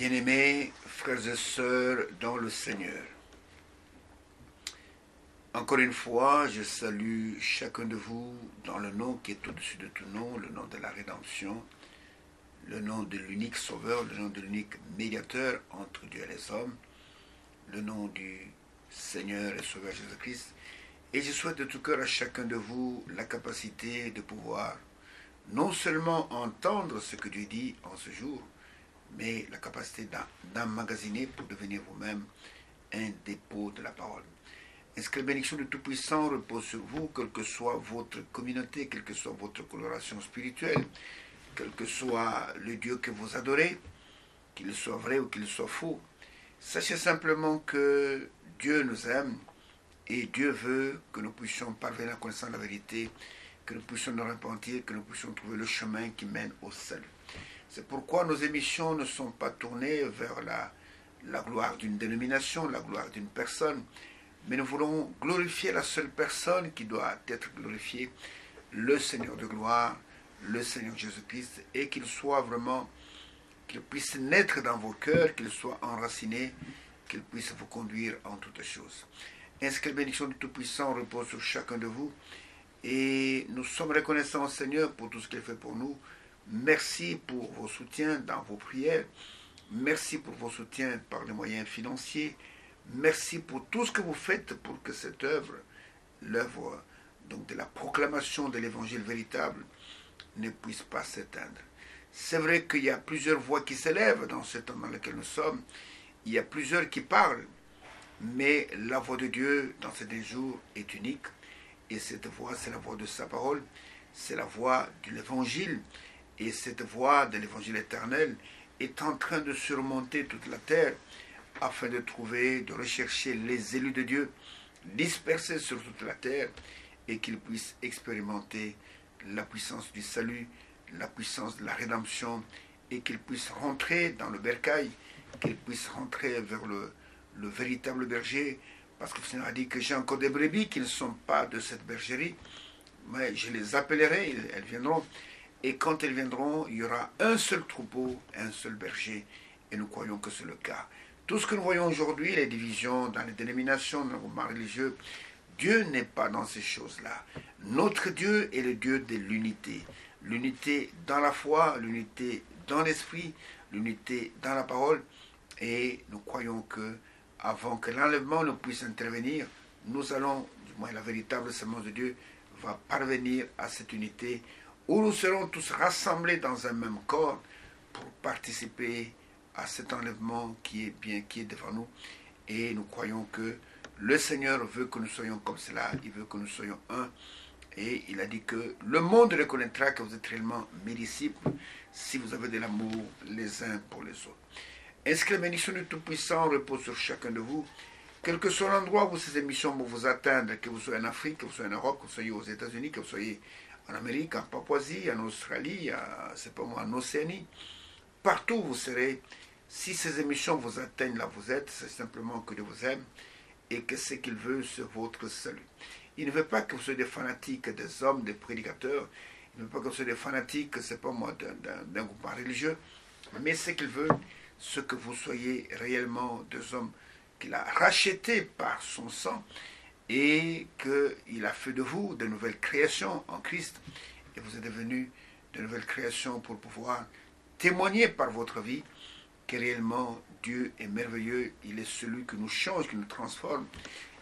Bien-aimés frères et sœurs dans le Seigneur, encore une fois, je salue chacun de vous dans le nom qui est au-dessus de tout nom, le nom de la rédemption, le nom de l'unique sauveur, le nom de l'unique médiateur entre Dieu et les hommes, le nom du Seigneur et Sauveur Jésus-Christ. Et je souhaite de tout cœur à chacun de vous la capacité de pouvoir non seulement entendre ce que Dieu dit en ce jour, mais la capacité d'emmagasiner pour devenir vous-même un dépôt de la parole. Est-ce que la bénédiction du Tout-Puissant repose sur vous, quelle que soit votre communauté, quelle que soit votre coloration spirituelle, quel que soit le Dieu que vous adorez, qu'il soit vrai ou qu'il soit faux. Sachez simplement que Dieu nous aime et Dieu veut que nous puissions parvenir à la connaissance de la vérité, que nous puissions nous repentir, que nous puissions trouver le chemin qui mène au salut. C'est pourquoi nos émissions ne sont pas tournées vers la gloire d'une dénomination, la gloire d'une personne, mais nous voulons glorifier la seule personne qui doit être glorifiée, le Seigneur de gloire, le Seigneur Jésus-Christ, et qu'il soit vraiment, qu'il puisse naître dans vos cœurs, qu'il soit enraciné, qu'il puisse vous conduire en toutes choses. Ainsi que la bénédiction du Tout-Puissant repose sur chacun de vous, et nous sommes reconnaissants au Seigneur pour tout ce qu'il fait pour nous. Merci pour vos soutiens dans vos prières. Merci pour vos soutiens par les moyens financiers. Merci pour tout ce que vous faites pour que cette œuvre, l'œuvre donc de la proclamation de l'évangile véritable, ne puisse pas s'éteindre. C'est vrai qu'il y a plusieurs voix qui s'élèvent dans ce temps dans lequel nous sommes. Il y a plusieurs qui parlent, mais la voix de Dieu dans ces derniers jours est unique. Et cette voix, c'est la voix de sa parole, c'est la voix de l'évangile. Et cette voie de l'évangile éternel est en train de surmonter toute la terre afin de trouver, de rechercher les élus de Dieu dispersés sur toute la terre et qu'ils puissent expérimenter la puissance du salut, la puissance de la rédemption et qu'ils puissent rentrer dans le bercail, qu'ils puissent rentrer vers le véritable berger, parce que le Seigneur a dit que j'ai encore des brebis qui ne sont pas de cette bergerie, mais je les appellerai, elles viendront. Et quand elles viendront, il y aura un seul troupeau, un seul berger. Et nous croyons que c'est le cas. Tout ce que nous voyons aujourd'hui, les divisions dans les dénominations, dans les groupements religieux, Dieu n'est pas dans ces choses-là. Notre Dieu est le Dieu de l'unité. L'unité dans la foi, l'unité dans l'esprit, l'unité dans la parole. Et nous croyons que avant que l'enlèvement ne puisse intervenir, nous allons, du moins la véritable semence de Dieu, va parvenir à cette unité où nous serons tous rassemblés dans un même corps pour participer à cet enlèvement qui est devant nous. Et nous croyons que le Seigneur veut que nous soyons comme cela, il veut que nous soyons un. Et il a dit que le monde reconnaîtra que vous êtes réellement mes disciples si vous avez de l'amour les uns pour les autres. Est-ce que la bénédiction du Tout-Puissant repose sur chacun de vous, quel que soit l'endroit où ces émissions vont vous atteindre, que vous soyez en Afrique, que vous soyez en Europe, que vous soyez aux États-Unis, que vous soyez en Amérique, en Papouasie, en Australie, en Océanie, partout où vous serez, si ces émissions vous atteignent là où vous êtes, c'est simplement que Dieu vous aime et que ce qu'il veut, c'est votre salut. Il ne veut pas que vous soyez des fanatiques des hommes, des prédicateurs, il ne veut pas que vous soyez des fanatiques, c'est pas moi, d'un groupe religieux, mais ce qu'il veut, c'est que vous soyez réellement des hommes qu'il a rachetés par son sang, et qu'il a fait de vous de nouvelles créations en Christ, et vous êtes devenus de nouvelles créations pour pouvoir témoigner par votre vie que réellement Dieu est merveilleux, il est celui qui nous change, qui nous transforme,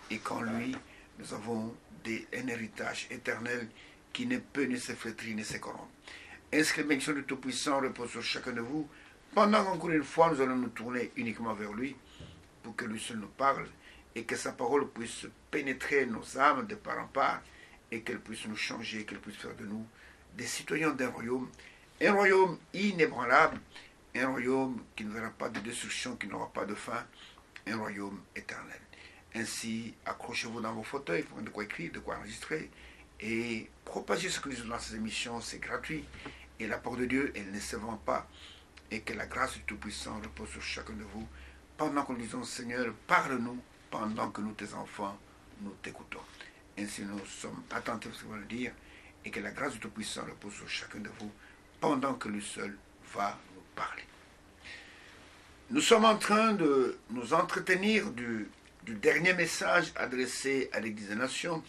et qu'en lui, nous avons un héritage éternel qui ne peut ni se flétrir ni se corrompre. Est-ce que la bénédiction du Tout-Puissant repose sur chacun de vous, pendant qu'encore une fois, nous allons nous tourner uniquement vers lui, pour que lui seul nous parle, et que sa parole puisse pénétrer nos âmes de part en part, et qu'elle puisse nous changer, qu'elle puisse faire de nous des citoyens d'un royaume inébranlable, un royaume qui ne verra pas de destruction, qui n'aura pas de fin, un royaume éternel. Ainsi, accrochez-vous dans vos fauteuils, pour de quoi écrire, de quoi enregistrer, et propagez ce que nous disons dans ces émissions, c'est gratuit, et la parole de Dieu, elle ne se vend pas, et que la grâce du Tout-Puissant repose sur chacun de vous, pendant que nous disons, Seigneur, parle-nous, pendant que nous, tes enfants, nous t'écoutons. Ainsi, nous sommes attentifs à ce que vous allez dire, et que la grâce du Tout-Puissant repose sur chacun de vous, pendant que lui seul va nous parler. Nous sommes en train de nous entretenir du dernier message adressé à l'Église des Nations.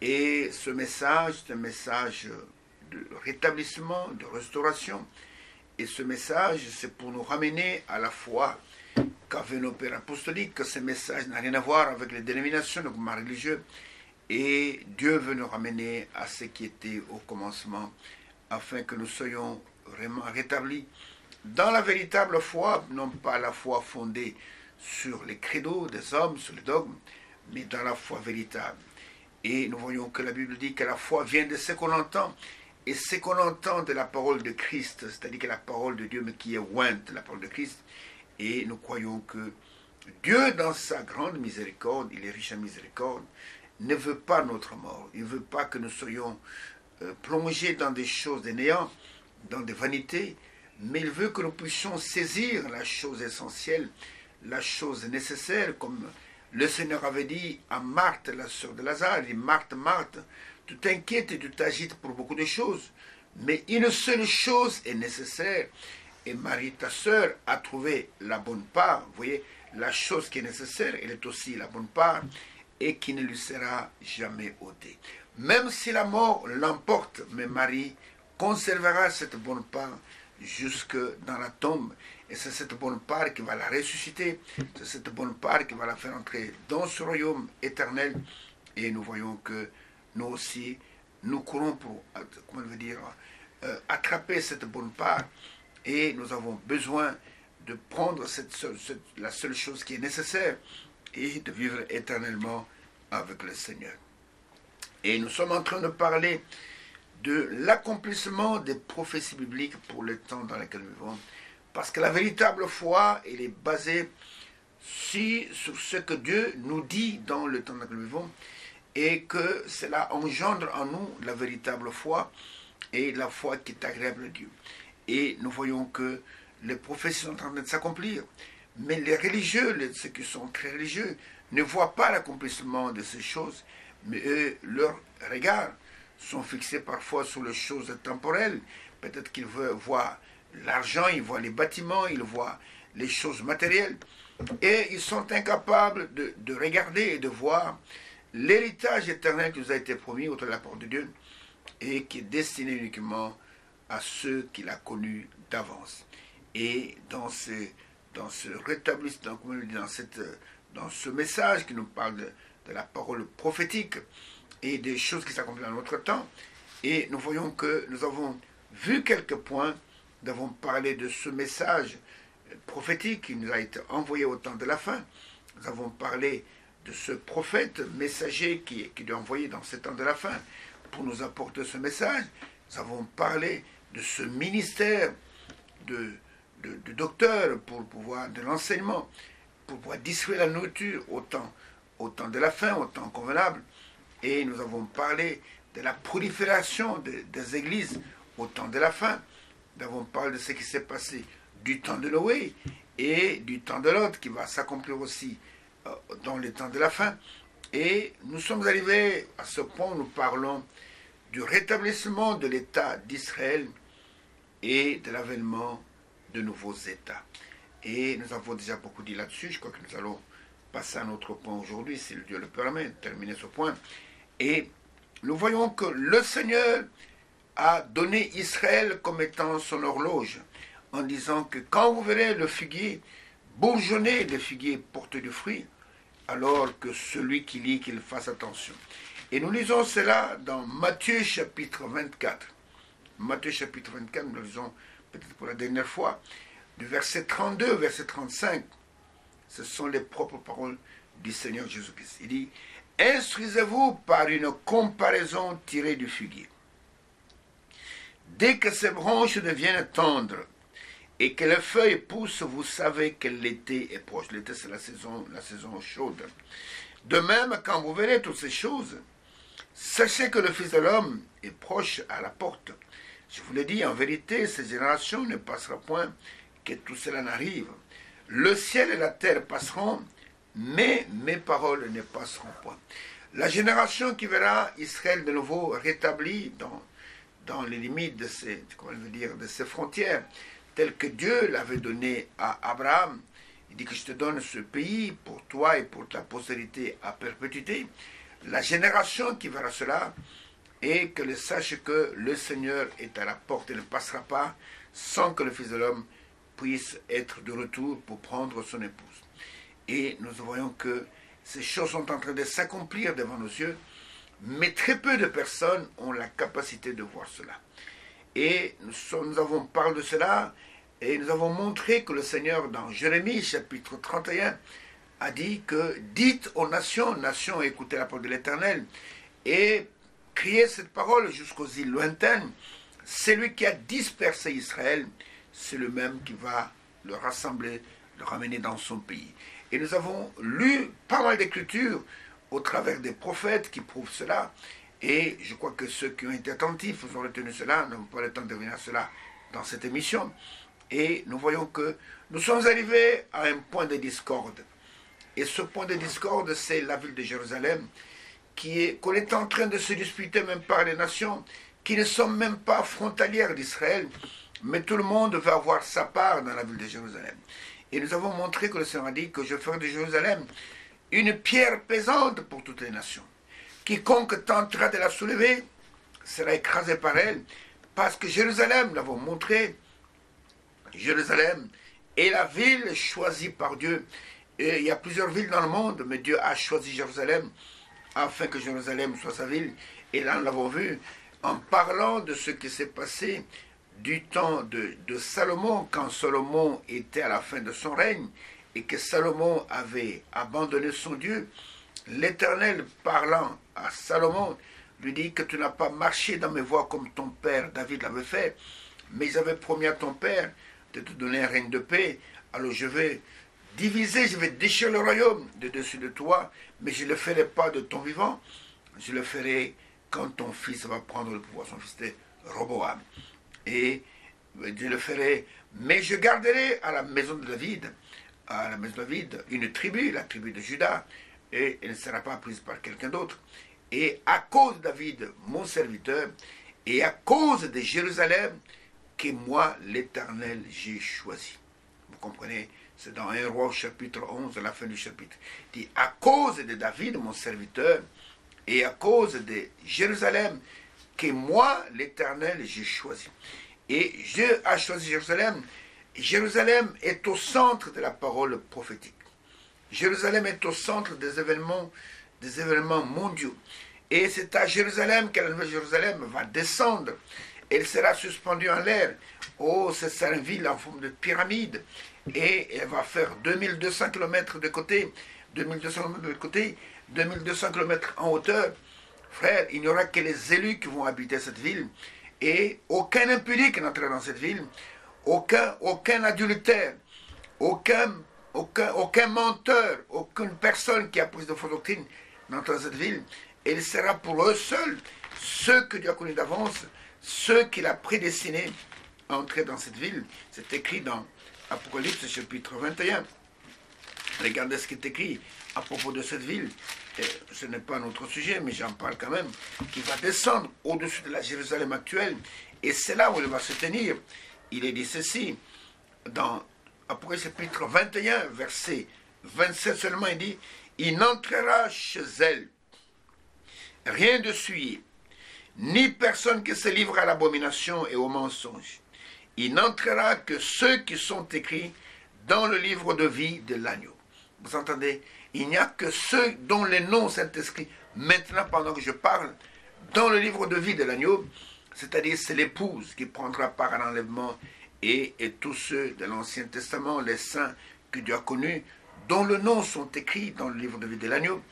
Et ce message, c'est un message de rétablissement, de restauration. Et ce message, c'est pour nous ramener à la foi qu'avait nos pères apostoliques, que ce message n'a rien à voir avec les dénominations, le mouvement religieux. Et Dieu veut nous ramener à ce qui était au commencement, afin que nous soyons vraiment rétablis dans la véritable foi, non pas la foi fondée sur les credos des hommes, sur les dogmes, mais dans la foi véritable. Et nous voyons que la Bible dit que la foi vient de ce qu'on entend, et ce qu'on entend de la parole de Christ, c'est-à-dire que la parole de Dieu, mais qui est ointe, la parole de Christ. Et nous croyons que Dieu, dans sa grande miséricorde, il est riche en miséricorde, ne veut pas notre mort. Il ne veut pas que nous soyons plongés dans des choses des néants, dans des vanités, mais il veut que nous puissions saisir la chose essentielle, la chose nécessaire, comme le Seigneur avait dit à Marthe, la sœur de Lazare. Il dit: Marthe, Marthe, tu t'inquiètes et tu t'agites pour beaucoup de choses, mais une seule chose est nécessaire. Et Marie, ta sœur, a trouvé la bonne part. Vous voyez, la chose qui est nécessaire, elle est aussi la bonne part, et qui ne lui sera jamais ôtée. Même si la mort l'emporte, mais Marie conservera cette bonne part jusque dans la tombe. Et c'est cette bonne part qui va la ressusciter. C'est cette bonne part qui va la faire entrer dans ce royaume éternel. Et nous voyons que nous aussi, nous courons pour, comment je veux dire, attraper cette bonne part. Et nous avons besoin de prendre la seule chose qui est nécessaire et de vivre éternellement avec le Seigneur. Et nous sommes en train de parler de l'accomplissement des prophéties bibliques pour le temps dans lequel nous vivons. Parce que la véritable foi, elle est basée sur ce que Dieu nous dit dans le temps dans lequel nous vivons, et que cela engendre en nous la véritable foi, et la foi qui est agréable à Dieu. Et nous voyons que les prophéties sont en train de s'accomplir, mais les religieux, ceux qui sont très religieux, ne voient pas l'accomplissement de ces choses, mais eux, leurs regards sont fixés parfois sur les choses temporelles. Peut-être qu'ils voient l'argent, ils voient les bâtiments, ils voient les choses matérielles, et ils sont incapables de regarder et de voir l'héritage éternel qui nous a été promis autour de la porte de Dieu, et qui est destiné uniquement à ceux qu'il a connus d'avance. Et dans ce rétablissement, dans ce message qui nous parle de la parole prophétique et des choses qui s'accomplissent dans notre temps, et nous voyons que nous avons vu quelques points, nous avons parlé de ce message prophétique qui nous a été envoyé au temps de la fin, nous avons parlé de ce prophète messager qui est envoyé dans ce temps de la fin pour nous apporter ce message. Nous avons parlé de ce ministère de docteur pour pouvoir, de l'enseignement, pour pouvoir distribuer la nourriture au temps de la fin, au temps convenable. Et nous avons parlé de la prolifération des églises au temps de la fin. Nous avons parlé de ce qui s'est passé du temps de Noé et du temps de Lot, qui va s'accomplir aussi dans les temps de la fin. Et nous sommes arrivés à ce point où nous parlons du rétablissement de l'État d'Israël et de l'avènement de nouveaux États. Et nous avons déjà beaucoup dit là-dessus. Je crois que nous allons passer à un autre point aujourd'hui, si le Dieu le permet, terminer ce point. Et nous voyons que le Seigneur a donné Israël comme étant son horloge, en disant que quand vous verrez le figuier bourgeonner, le figuier porter du fruit, alors que celui qui lit, qu'il fasse attention. Et nous lisons cela dans Matthieu chapitre 24. Matthieu chapitre 24, nous le lisons peut-être pour la dernière fois, du verset 32 au verset 35. Ce sont les propres paroles du Seigneur Jésus-Christ. Il dit: instruisez-vous par une comparaison tirée du figuier. Dès que ses branches deviennent tendres et que les feuilles poussent, vous savez que l'été est proche. L'été, c'est la saison chaude. De même, quand vous verrez toutes ces choses, sachez que le Fils de l'homme est proche à la porte. Je vous l'ai dit, en vérité, cette génération ne passera point que tout cela n'arrive. Le ciel et la terre passeront, mais mes paroles ne passeront point. La génération qui verra Israël de nouveau rétabli dans les limites de ses frontières, tel que Dieu l'avait donné à Abraham. Il dit que je te donne ce pays pour toi et pour ta postérité à perpétuité. La génération qui verra cela, et qu'elle sache que le Seigneur est à la porte et ne passera pas sans que le Fils de l'homme puisse être de retour pour prendre son épouse. Et nous voyons que ces choses sont en train de s'accomplir devant nos yeux, mais très peu de personnes ont la capacité de voir cela. Et nous avons parlé de cela, et nous avons montré que le Seigneur, dans Jérémie, chapitre 31, a dit que « Dites aux nations, nations, écoutez la parole de l'Éternel, et criez cette parole jusqu'aux îles lointaines. Celui qui a dispersé Israël, c'est le même qui va le rassembler, le ramener dans son pays. » Et nous avons lu pas mal d'écritures au travers des prophètes qui prouvent cela. Et je crois que ceux qui ont été attentifs ont retenu cela, n'avons pas le temps de revenir à cela dans cette émission. Et nous voyons que nous sommes arrivés à un point de discorde. Et ce point de discorde, c'est la ville de Jérusalem, qu'on est en train de se disputer même par les nations, qui ne sont même pas frontalières d'Israël, mais tout le monde va avoir sa part dans la ville de Jérusalem. Et nous avons montré que le Seigneur a dit que je ferai de Jérusalem une pierre pesante pour toutes les nations. Quiconque tentera de la soulever sera écrasé par elle, parce que Jérusalem, nous l'avons montré, Jérusalem est la ville choisie par Dieu. Et il y a plusieurs villes dans le monde, mais Dieu a choisi Jérusalem afin que Jérusalem soit sa ville. Et là, nous l'avons vu en parlant de ce qui s'est passé du temps de Salomon, quand Salomon était à la fin de son règne et que Salomon avait abandonné son Dieu. L'Éternel, parlant à Salomon, lui dit que tu n'as pas marché dans mes voies comme ton père David l'avait fait, mais j'avais promis à ton père de te donner un règne de paix. Alors je vais diviser, je vais déchirer le royaume de dessus de toi, mais je ne le ferai pas de ton vivant, je le ferai quand ton fils va prendre le pouvoir. Son fils était Roboam. Et je le ferai, mais je garderai à la maison de David, une tribu, la tribu de Juda, et elle ne sera pas prise par quelqu'un d'autre. Et à cause de David, mon serviteur, et à cause de Jérusalem, que moi, l'Éternel, j'ai choisi. Vous comprenez? C'est dans 1 Roi chapitre 11, à la fin du chapitre. Il dit, à cause de David, mon serviteur, et à cause de Jérusalem, que moi, l'Éternel, j'ai choisi. Et Dieu a choisi Jérusalem. Jérusalem est au centre de la parole prophétique. Jérusalem est au centre des événements mondiaux. Et c'est à Jérusalem que la nouvelle Jérusalem va descendre. Elle sera suspendue en l'air. Oh, ce sera une ville en forme de pyramide. Et elle va faire 2200 km de côté, 2200 km de côté, 2200 km en hauteur. Frère, il n'y aura que les élus qui vont habiter cette ville. Et aucun impudique n'entrera dans cette ville. Aucun adultère. Aucun menteur. Aucune personne qui a pris de fausses doctrines n'entrera dans cette ville. Et il sera pour eux seuls, ceux que Dieu a connus d'avance, ceux qu'il a prédestinés à entrer dans cette ville. C'est écrit dans Apocalypse chapitre 21. Regardez ce qui est écrit à propos de cette ville. Et ce n'est pas notre sujet, mais j'en parle quand même, qui va descendre au-dessus de la Jérusalem actuelle. Et c'est là où elle va se tenir. Il est dit ceci, dans Apocalypse chapitre 21, verset 27 seulement, il dit, « Il n'entrera chez elle rien de souillé, ni personne qui se livre à l'abomination et au mensonge. Il n'entrera que ceux qui sont écrits dans le livre de vie de l'agneau. » Vous entendez? Il n'y a que ceux dont les noms sont inscrits maintenant pendant que je parle dans le livre de vie de l'agneau, c'est-à-dire c'est l'épouse qui prendra part à l'enlèvement et tous ceux de l'Ancien Testament, les saints que Dieu a connus, dont les noms sont écrits dans le livre de vie de l'agneau,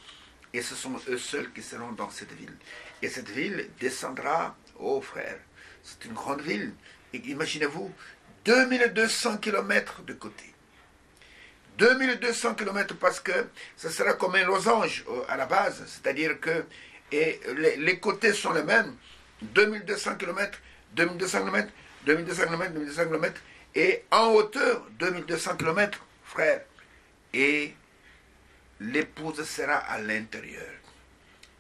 et ce sont eux seuls qui seront dans cette ville. Et cette ville descendra, oh frère, c'est une grande ville, et imaginez-vous, 2200 km de côté. 2200 km parce que ce sera comme un losange à la base, c'est-à-dire que les côtés sont les mêmes, 2200 km, 2200 km, 2200 km, 2200 km, et en hauteur, 2200 km, frère. Et l'épouse sera à l'intérieur.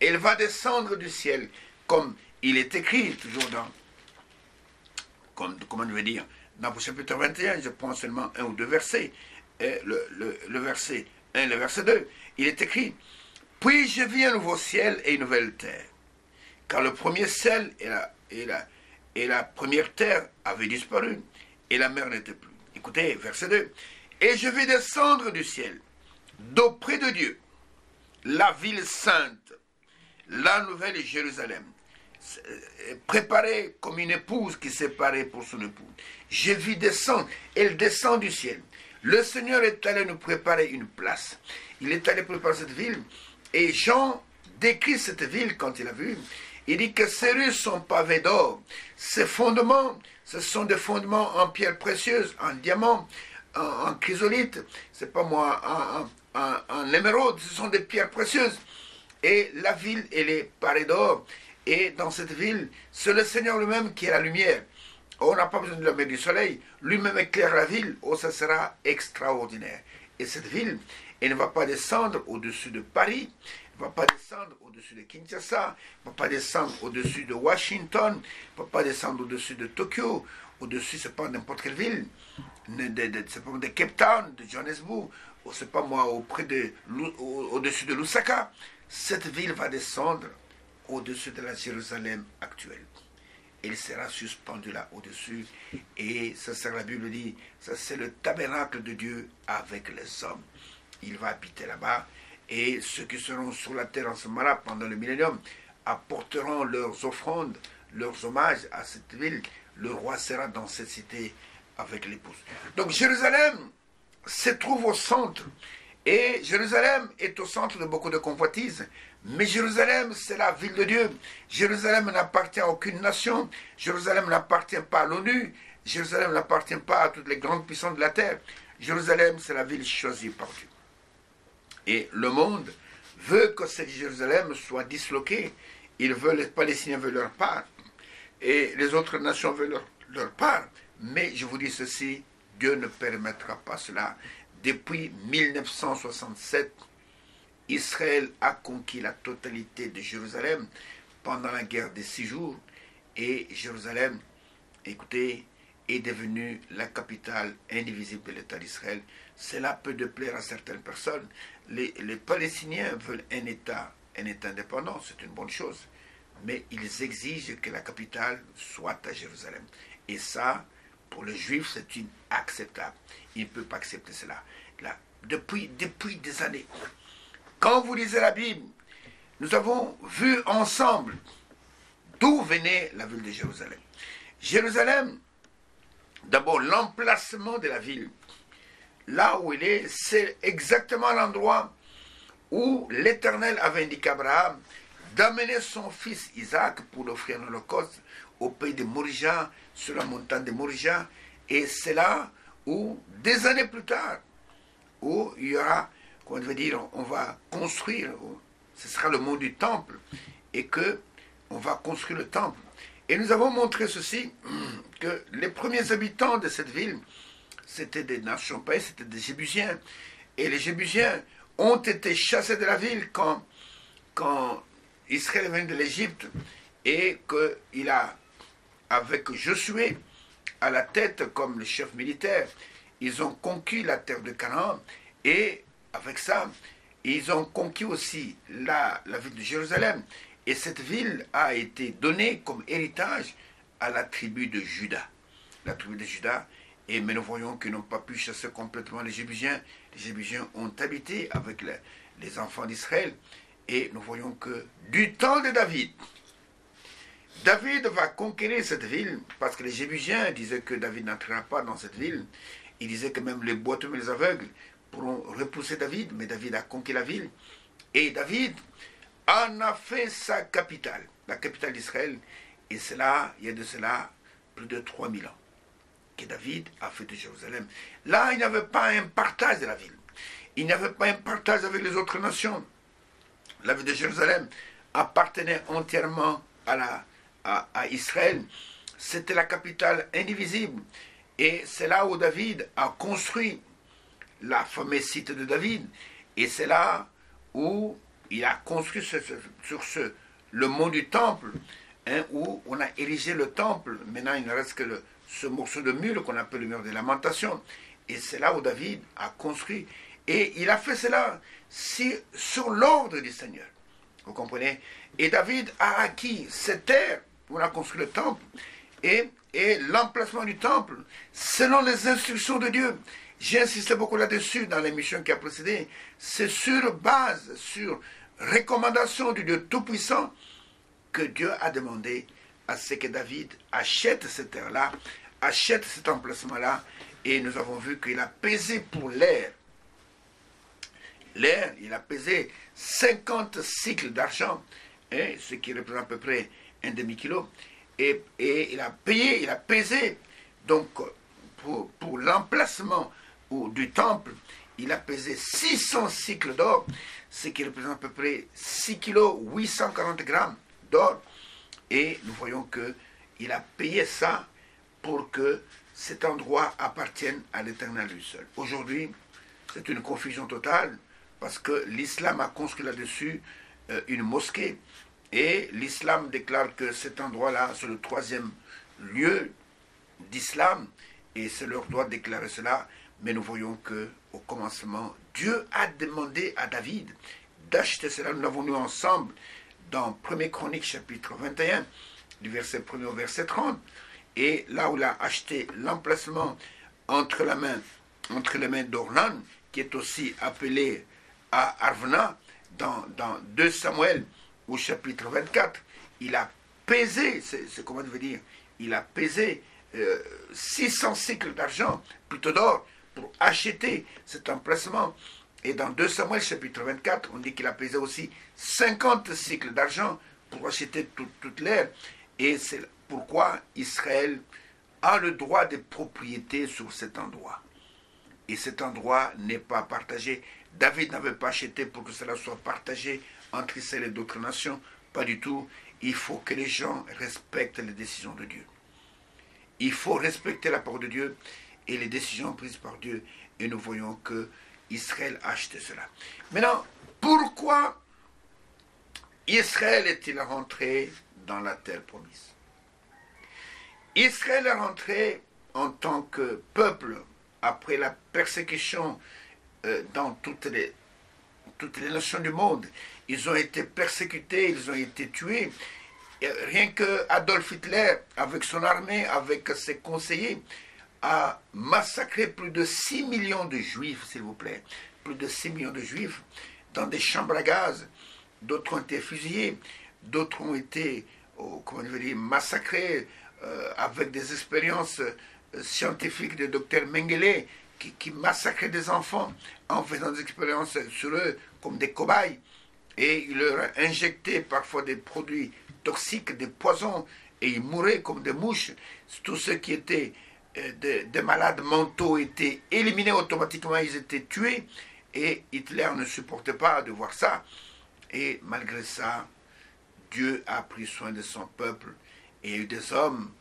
Elle va descendre du ciel, comme il est écrit toujours dans, comment je vais dire, Dans le chapitre 21, je prends seulement un ou deux versets. Le verset 1 et le verset 2, il est écrit: puis je vis un nouveau ciel et une nouvelle terre, car le premier ciel et la première terre avaient disparu, et la mer n'était plus. Écoutez, verset 2. Et je vis descendre du ciel, d'auprès de Dieu, la ville sainte, la nouvelle Jérusalem, préparée comme une épouse qui s'est parée pour son époux. Je vis descendre, elle descend du ciel. Le Seigneur est allé nous préparer une place. Il est allé préparer cette ville. Et Jean décrit cette ville quand il a vu. Il dit que ces rues sont pavées d'or. Ces fondements, ce sont des fondements en pierre précieuse, en diamant, en chrysolite, c'est pas moi, en émeraude, ce sont des pierres précieuses. Et la ville, elle est parée d'or. Et dans cette ville, c'est le Seigneur lui-même qui est la lumière. On n'a pas besoin de la lumière du soleil. Lui-même éclaire la ville. Oh, ça sera extraordinaire. Et cette ville, elle ne va pas descendre au-dessus de Paris. Elle ne va pas descendre au-dessus de Kinshasa. Elle ne va pas descendre au-dessus de Washington. Elle ne va pas descendre au-dessus de Tokyo. Au-dessus, c'est pas n'importe quelle ville. C'est pas de Cape Town, de Johannesburg. Ou c'est pas moi, au-dessus de Lusaka. Cette ville va descendre au-dessus de la Jérusalem actuelle. Il sera suspendu là au-dessus. Et ça, c'est la Bible dit, ça c'est le tabernacle de Dieu avec les hommes. Il va habiter là-bas. Et ceux qui seront sur la terre en ce moment-là, pendant le millénium, apporteront leurs offrandes, leurs hommages à cette ville. Le roi sera dans cette cité avec l'épouse. Donc Jérusalem se trouve au centre. Et Jérusalem est au centre de beaucoup de convoitises. Mais Jérusalem, c'est la ville de Dieu. Jérusalem n'appartient à aucune nation. Jérusalem n'appartient pas à l'ONU. Jérusalem n'appartient pas à toutes les grandes puissances de la terre. Jérusalem, c'est la ville choisie par Dieu. Et le monde veut que cette Jérusalem soit disloquée. Les Palestiniens veulent leur part. Et les autres nations veulent leur part. Mais je vous dis ceci, Dieu ne permettra pas cela. Depuis 1967, Israël a conquis la totalité de Jérusalem pendant la guerre des 6 jours. Et Jérusalem, écoutez, est devenue la capitale indivisible de l'État d'Israël. Cela peut déplaire à certaines personnes. Les Palestiniens veulent un État indépendant, c'est une bonne chose. Mais ils exigent que la capitale soit à Jérusalem. Et ça, pour les Juifs, c'est inacceptable. Ils ne peuvent pas accepter cela. Là, depuis des années, quand vous lisez la Bible, nous avons vu ensemble d'où venait la ville de Jérusalem. Jérusalem, d'abord l'emplacement de la ville, là où il est, c'est exactement l'endroit où l'Éternel avait indiqué à Abraham d'amener son fils Isaac pour l'offrir en holocauste au pays de Morija, sur la montagne de Morija. Et c'est là où, des années plus tard, où il y aura, on va construire, ce sera le mont du temple, et que on va construire le temple. Et nous avons montré ceci, que les premiers habitants de cette ville, c'était des nations païennes, c'était des Jébusiens. Et les Jébusiens ont été chassés de la ville quand Israël est venu de l'Égypte, et qu'il a, avec Josué à la tête comme le chef militaire, ils ont conquis la terre de Canaan, et avec ça, ils ont conquis aussi la ville de Jérusalem. Et cette ville a été donnée comme héritage à la tribu de Juda. La tribu de Juda, mais nous voyons qu'ils n'ont pas pu chasser complètement les Jébusiens. Les Jébusiens ont habité avec les enfants d'Israël. Et nous voyons que du temps de David va conquérir cette ville, parce que les Jébusiens disaient que David n'entrera pas dans cette ville. Ils disaient que même les boiteux et les aveugles pourront repousser David, mais David a conquis la ville. Et David en a fait sa capitale, la capitale d'Israël. Et cela, il y a de cela plus de 3000 ans que David a fait de Jérusalem. Là, il n'y avait pas un partage de la ville. Il n'y avait pas un partage avec les autres nations. La ville de Jérusalem appartenait entièrement à Israël. C'était la capitale indivisible. Et c'est là où David a construit la fameuse cité de David. Et c'est là où il a construit le mont du temple, hein, où on a érigé le temple. Maintenant, il ne reste que ce morceau de mur qu'on appelle le mur des lamentations. Et c'est là où David a construit. Et il a fait cela sur l'ordre du Seigneur. Vous comprenez? Et David a acquis cette terre où on a construit le temple et l'emplacement du temple selon les instructions de Dieu. J'ai insisté beaucoup là-dessus dans l'émission qui a précédé. C'est sur base, sur recommandation du Dieu Tout-Puissant que Dieu a demandé à ce que David achète cette terre-là, achète cet emplacement-là. Et nous avons vu qu'il a pesé pour l'air. L'air, il a pesé 50 cycles d'argent, hein, ce qui représente à peu près un demi-kilo. Et il a payé, il a pesé. Donc, pour l'emplacement du temple, il a pesé 600 cycles d'or, ce qui représente à peu près 6 kg 840 grammes d'or. Et nous voyons qu'il a payé ça pour que cet endroit appartienne à l'Éternel lui seul. Aujourd'hui, c'est une confusion totale parce que l'islam a construit là-dessus une mosquée et l'islam déclare que cet endroit-là, c'est le 3e lieu d'islam et c'est leur droit de déclarer cela. Mais nous voyons qu'au commencement, Dieu a demandé à David d'acheter cela. Nous l'avons lu ensemble dans 1 Chronique chapitre 21, du verset 1 au verset 30. Et là où il a acheté l'emplacement entre les mains d'Ornan, qui est aussi appelé à Arvna, dans 2 Samuel au chapitre 24, il a pesé, c'est comment je veux dire, il a pesé 600 cycles d'argent, plutôt d'or, pour acheter cet emplacement. Et dans 2 Samuel chapitre 24, on dit qu'il a pesé aussi 50 cycles d'argent pour acheter toute l'air. Et c'est pourquoi Israël a le droit de propriété sur cet endroit. Et cet endroit n'est pas partagé. David n'avait pas acheté pour que cela soit partagé entre Israël et d'autres nations. Pas du tout. Il faut que les gens respectent les décisions de Dieu. Il faut respecter la parole de Dieu et les décisions prises par Dieu. Et nous voyons que Israël a acheté cela. Maintenant, pourquoi Israël est-il rentré dans la terre promise? Israël est rentré en tant que peuple après la persécution dans toutes les nations du monde. Ils ont été persécutés, ils ont été tués. Et rien que Adolf Hitler, avec son armée, avec ses conseillers, a massacré plus de 6 millions de juifs, s'il vous plaît. Plus de 6 millions de juifs dans des chambres à gaz. D'autres ont été fusillés, d'autres ont été massacrés avec des expériences scientifiques de Dr Mengele qui massacrait des enfants en faisant des expériences sur eux comme des cobayes. Et il leur injectait parfois des produits toxiques, des poisons, et ils mouraient comme des mouches. Tous ceux qui étaient des malades mentaux étaient éliminés automatiquement, ils étaient tués. Et Hitler ne supportait pas de voir ça. Et malgré ça, Dieu a pris soin de son peuple. Et il y a eu des hommes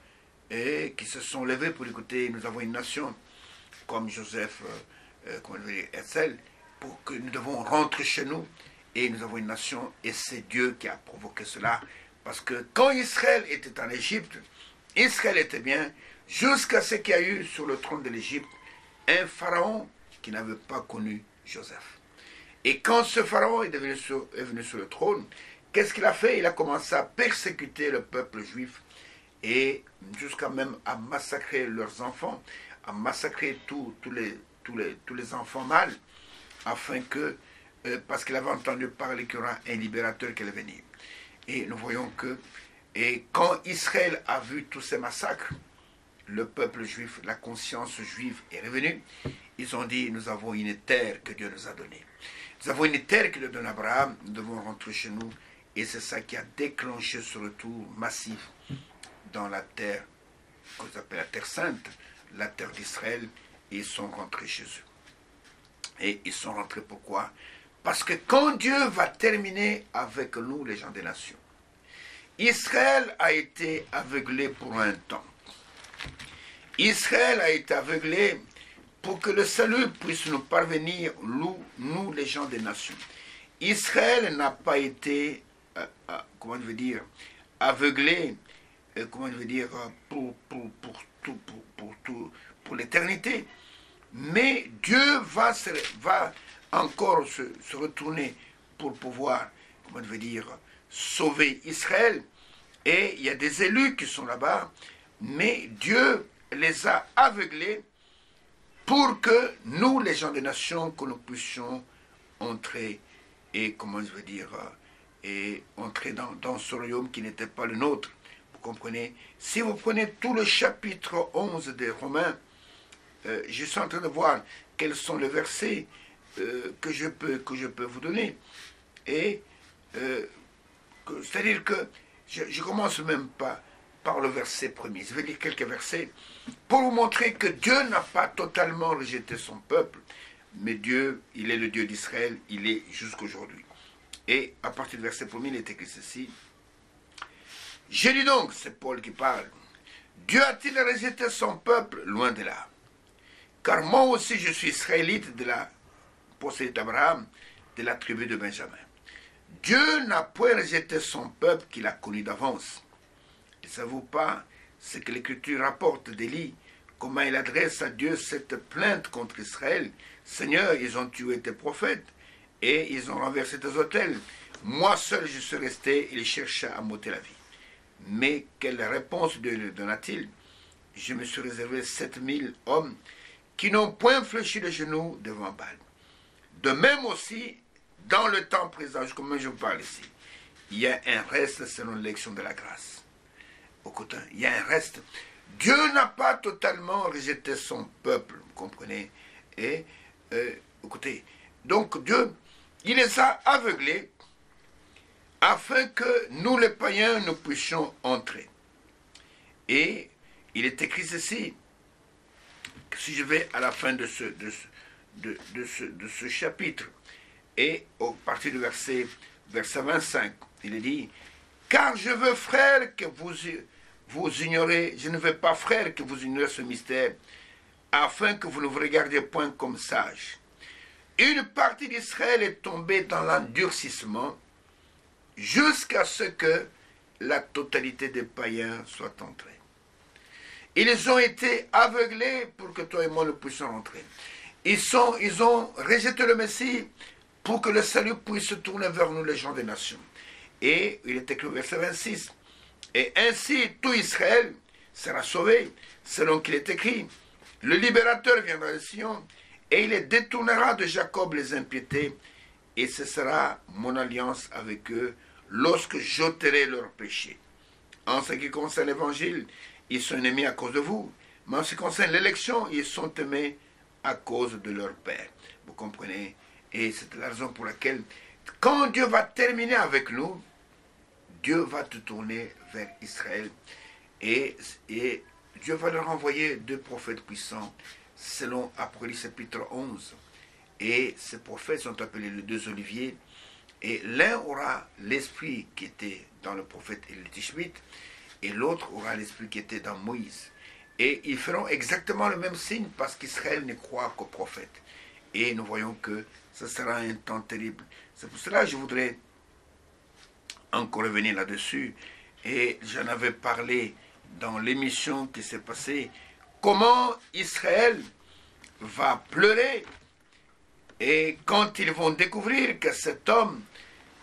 qui se sont levés pour écouter. Nous avons une nation comme Joseph Herzl, pour que nous devons rentrer chez nous. Et nous avons une nation, et c'est Dieu qui a provoqué cela. Parce que quand Israël était en Égypte, Israël était bien, jusqu'à ce qu'il y a eu sur le trône de l'Égypte un pharaon qui n'avait pas connu Joseph. Et quand ce pharaon est venu sur le trône, qu'est-ce qu'il a fait? Il a commencé à persécuter le peuple juif et jusqu'à même à massacrer leurs enfants, à massacrer tous les enfants mâles, afin que, parce qu'il avait entendu parler qu'il y aura un libérateur qui allait venir. Et nous voyons et quand Israël a vu tous ces massacres, le peuple juif, la conscience juive est revenue. Ils ont dit, nous avons une terre que Dieu nous a donnée. Nous avons une terre qu'il a donnée à Abraham, nous devons rentrer chez nous. Et c'est ça qui a déclenché ce retour massif dans la terre, qu'on appelle la terre sainte, la terre d'Israël, et ils sont rentrés chez eux. Et ils sont rentrés pourquoi? Parce que quand Dieu va terminer avec nous, les gens des nations, Israël a été aveuglé pour un temps. Israël a été aveuglé pour que le salut puisse nous parvenir, nous les gens des nations. Israël n'a pas été, aveuglé, comment je veux dire, pour l'éternité. Mais Dieu va encore se retourner pour pouvoir, comment je veux dire, sauver Israël. Et il y a des élus qui sont là-bas, mais Dieu les a aveuglés pour que nous, les gens des nations, que nous puissions entrer et, comment je veux dire, et entrer dans ce royaume qui n'était pas le nôtre. Vous comprenez? Si vous prenez tout le chapitre 11 des Romains, je suis en train de voir quels sont les versets que je peux vous donner. Et c'est-à-dire que je commence même pas par le verset premier. Je vais lire quelques versets pour vous montrer que Dieu n'a pas totalement rejeté son peuple, mais Dieu, il est le Dieu d'Israël, il est jusqu'aujourd'hui. Et à partir du verset premier, il est écrit ceci. Je dis donc, c'est Paul qui parle, Dieu a-t-il rejeté son peuple? Loin de là. Car moi aussi je suis israélite de la postérité d'Abraham, de la tribu de Benjamin. Dieu n'a point rejeté son peuple qu'il a connu d'avance. Ne savez-vous pas ce que l'Écriture rapporte d'Élie, comment il adresse à Dieu cette plainte contre Israël? Seigneur, ils ont tué tes prophètes et ils ont renversé tes autels. Moi seul je suis resté, il chercha à m'ôter la vie. Mais quelle réponse Dieu donna-t-il? Je me suis réservé 7000 hommes qui n'ont point fléchi les genoux devant Baal. De même aussi, dans le temps présent, comme je vous parle ici, il y a un reste selon l'élection de la grâce. Au côté, il y a un reste. Dieu n'a pas totalement rejeté son peuple, vous comprenez? Et, écoutez, donc Dieu, il les a aveuglés afin que nous, les païens, nous puissions entrer. Et il est écrit ceci, si je vais à la fin de ce chapitre, et au partir du verset 25, il est dit, car je veux, frères, que vous ignorez, je ne veux pas, frères, que vous ignorez ce mystère, afin que vous ne vous regardiez point comme sages. Une partie d'Israël est tombée dans l'endurcissement, jusqu'à ce que la totalité des païens soit entrée. Ils ont été aveuglés pour que toi et moi nous puissions entrer. Ils ont rejeté le Messie pour que le salut puisse se tourner vers nous, les gens des nations. Et il est écrit au verset 26. Et ainsi tout Israël sera sauvé, selon qu'il est écrit. Le libérateur viendra de Sion, et il les détournera de Jacob les impiétés, et ce sera mon alliance avec eux, lorsque j'ôterai leurs péchés. En ce qui concerne l'évangile, ils sont ennemis à cause de vous. Mais en ce qui concerne l'élection, ils sont aimés à cause de leur Père. Vous comprenez? Et c'est la raison pour laquelle, quand Dieu va terminer avec nous, Dieu va te tourner vers Israël. Et Dieu va leur envoyer 2 prophètes puissants, selon Apocalypse chapitre 11. Et ces prophètes sont appelés les 2 oliviers. Et l'un aura l'esprit qui était dans le prophète Élie Tishbite, et l'autre aura l'esprit qui était dans Moïse. Et ils feront exactement le même signe parce qu'Israël ne croit qu'au prophète. Et nous voyons que ce sera un temps terrible. C'est pour cela que je voudrais encore revenir là-dessus. Et j'en avais parlé dans l'émission qui s'est passée. Comment Israël va pleurer. Et quand ils vont découvrir que cet homme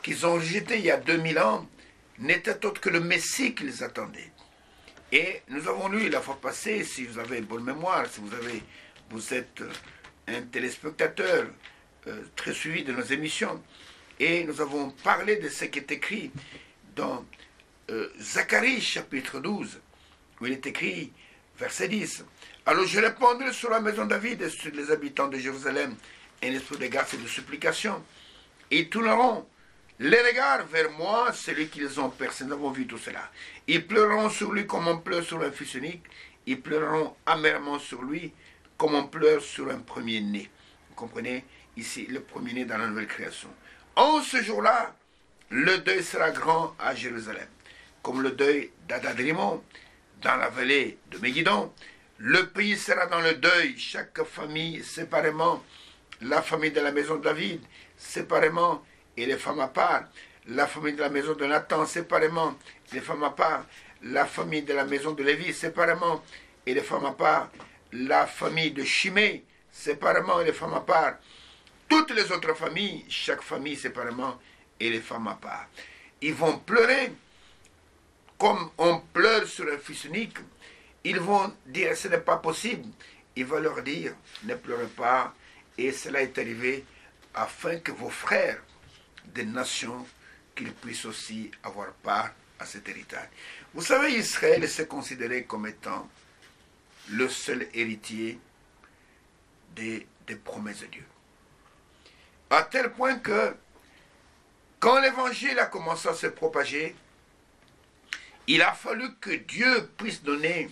qu'ils ont rejeté il y a 2000 ans n'était autre que le Messie qu'ils attendaient. Et nous avons lu la fois passée, si vous avez une bonne mémoire, si vous êtes un téléspectateur très suivi de nos émissions, et nous avons parlé de ce qui est écrit dans Zacharie chapitre 12, où il est écrit, verset 10, « Alors je répondrai sur la maison de David et sur les habitants de Jérusalem un esprit de grâce et de supplication. Ils tourneront les regards vers moi, celui qu'ils ont percé. Nous avons vu tout cela. Ils pleureront sur lui comme on pleure sur un fils unique. Ils pleureront amèrement sur lui comme on pleure sur un premier-né. » Vous comprenez? Ici, le premier-né dans la nouvelle création. En ce jour-là, le deuil sera grand à Jérusalem, comme le deuil d'Adadrimon dans la vallée de Megiddo. Le pays sera dans le deuil, chaque famille séparément, la famille de la maison de David séparément, et les femmes à part, la famille de la maison de Nathan séparément, les femmes à part, la famille de la maison de Lévi séparément, et les femmes à part, la famille de Chimée séparément, et les femmes à part, toutes les autres familles, chaque famille séparément, et les femmes à part. Ils vont pleurer comme on pleure sur un fils unique. Ils vont dire ce n'est pas possible. Il va leur dire ne pleurez pas. Et cela est arrivé afin que vos frères des nations, qu'ils puissent aussi avoir part à cet héritage. Vous savez, Israël s'est considéré comme étant le seul héritier des promesses de Dieu. À tel point que quand l'évangile a commencé à se propager, il a fallu que Dieu puisse donner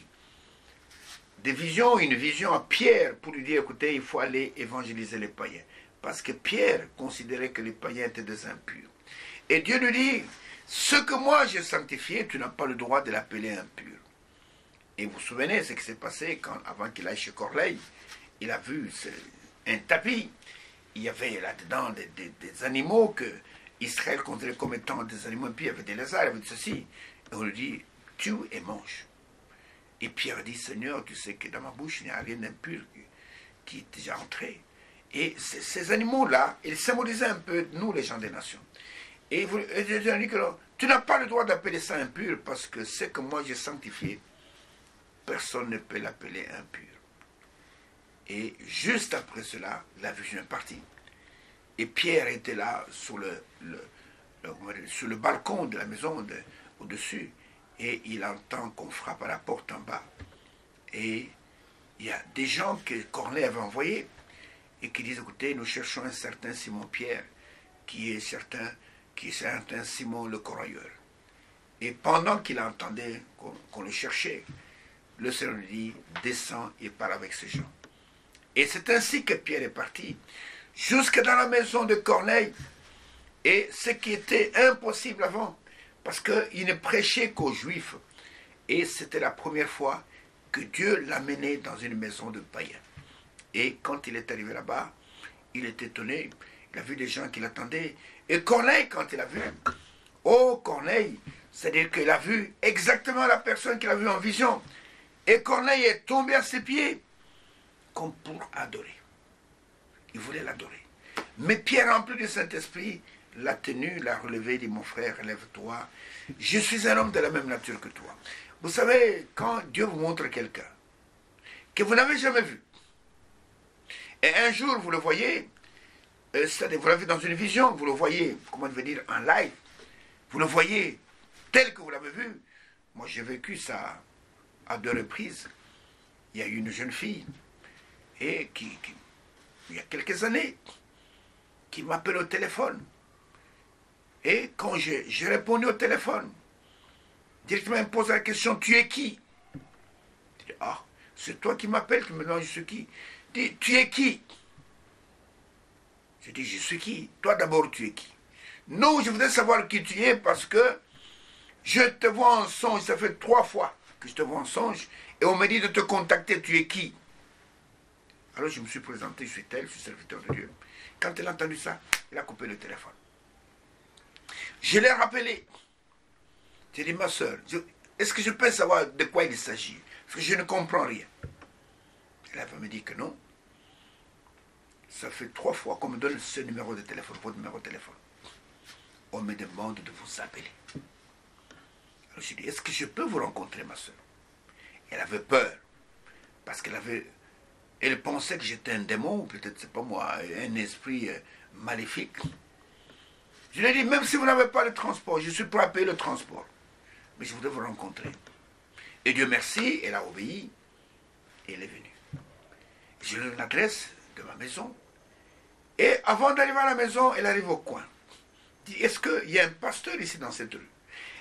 des visions, une vision à Pierre pour lui dire, écoutez, il faut aller évangéliser les païens. Parce que Pierre considérait que les païens étaient des impurs. Et Dieu lui dit, ce que moi j'ai sanctifié, tu n'as pas le droit de l'appeler impur. Et vous vous souvenez ce qui s'est passé avant qu'il aille chez Corneille, il a vu un tapis, il y avait là-dedans des animaux que Israël considérait comme étant des animaux impurs, il y avait des lézards, il y avait de ceci. Et on lui dit, tue et mange. Et Pierre dit, Seigneur, tu sais que dans ma bouche, il n'y a rien d'impur qui est déjà entré. Et ces animaux-là, ils symbolisaient un peu nous, les gens des nations. Et Dieu a dit que tu n'as pas le droit d'appeler ça impur, parce que ce que moi j'ai sanctifié, personne ne peut l'appeler impur. Et juste après cela, la vision est partie. Et Pierre était là sur le balcon de la maison au-dessus. Et il entend qu'on frappe à la porte en bas. Et il y a des gens que Corneille avait envoyés et qui disent, écoutez, nous cherchons un certain Simon-Pierre, qui est certain Simon le Corailleur. Et pendant qu'il entendait qu'on le cherchait, le Seigneur lui dit, descends et parle avec ces gens. Et c'est ainsi que Pierre est parti, jusque dans la maison de Corneille, et ce qui était impossible avant, parce qu'il ne prêchait qu'aux Juifs. Et c'était la première fois que Dieu l'amenait dans une maison de païens. Et quand il est arrivé là-bas, il est étonné. Il a vu des gens qui l'attendaient. Et Corneille, quand il a vu, oh Corneille, c'est-à-dire qu'il a vu exactement la personne qu'il a vue en vision. Et Corneille est tombé à ses pieds, comme pour adorer. Il voulait l'adorer. Mais Pierre, rempli du Saint-Esprit, l'a tenu, l'a relevé, dit, mon frère, lève-toi. Je suis un homme de la même nature que toi. Vous savez, quand Dieu vous montre quelqu'un que vous n'avez jamais vu, et un jour vous le voyez, c'est-à-dire vous l'avez dans une vision, vous le voyez, comment je veux dire, en live, vous le voyez tel que vous l'avez vu. Moi j'ai vécu ça à 2 reprises. Il y a eu une jeune fille, et il y a quelques années, qui m'appelle au téléphone. Et quand j'ai répondu au téléphone, directement elle me pose la question, tu es qui? Je dis, ah, c'est toi qui m'appelles, tu me demandes je suis qui? Dis, tu es qui? Je dis, je suis qui? Toi d'abord, tu es qui? Non, je voudrais savoir qui tu es parce que je te vois en songe, ça fait 3 fois que je te vois en songe, et on me dit de te contacter, tu es qui? Alors je me suis présenté, je suis tel, je suis serviteur de Dieu. Quand elle a entendu ça, elle a coupé le téléphone. Je l'ai rappelé. J'ai dit, ma soeur, est-ce que je peux savoir de quoi il s'agit? Parce que je ne comprends rien. Elle avait me dit que non. Ça fait 3 fois qu'on me donne ce numéro de téléphone, votre numéro de téléphone. On me demande de vous appeler. Alors j'ai dit, est-ce que je peux vous rencontrer, ma soeur? Elle avait peur. Parce elle pensait que j'étais un démon, ou peut-être c'est pas moi, un esprit maléfique. Je lui ai dit, même si vous n'avez pas le transport, je suis prêt à payer le transport. Mais je voudrais vous rencontrer. Et Dieu merci, elle a obéi, et elle est venue. Je lui donne l'adresse de ma maison. Et avant d'arriver à la maison, elle arrive au coin. Elle dit, est-ce qu'il y a un pasteur ici dans cette rue?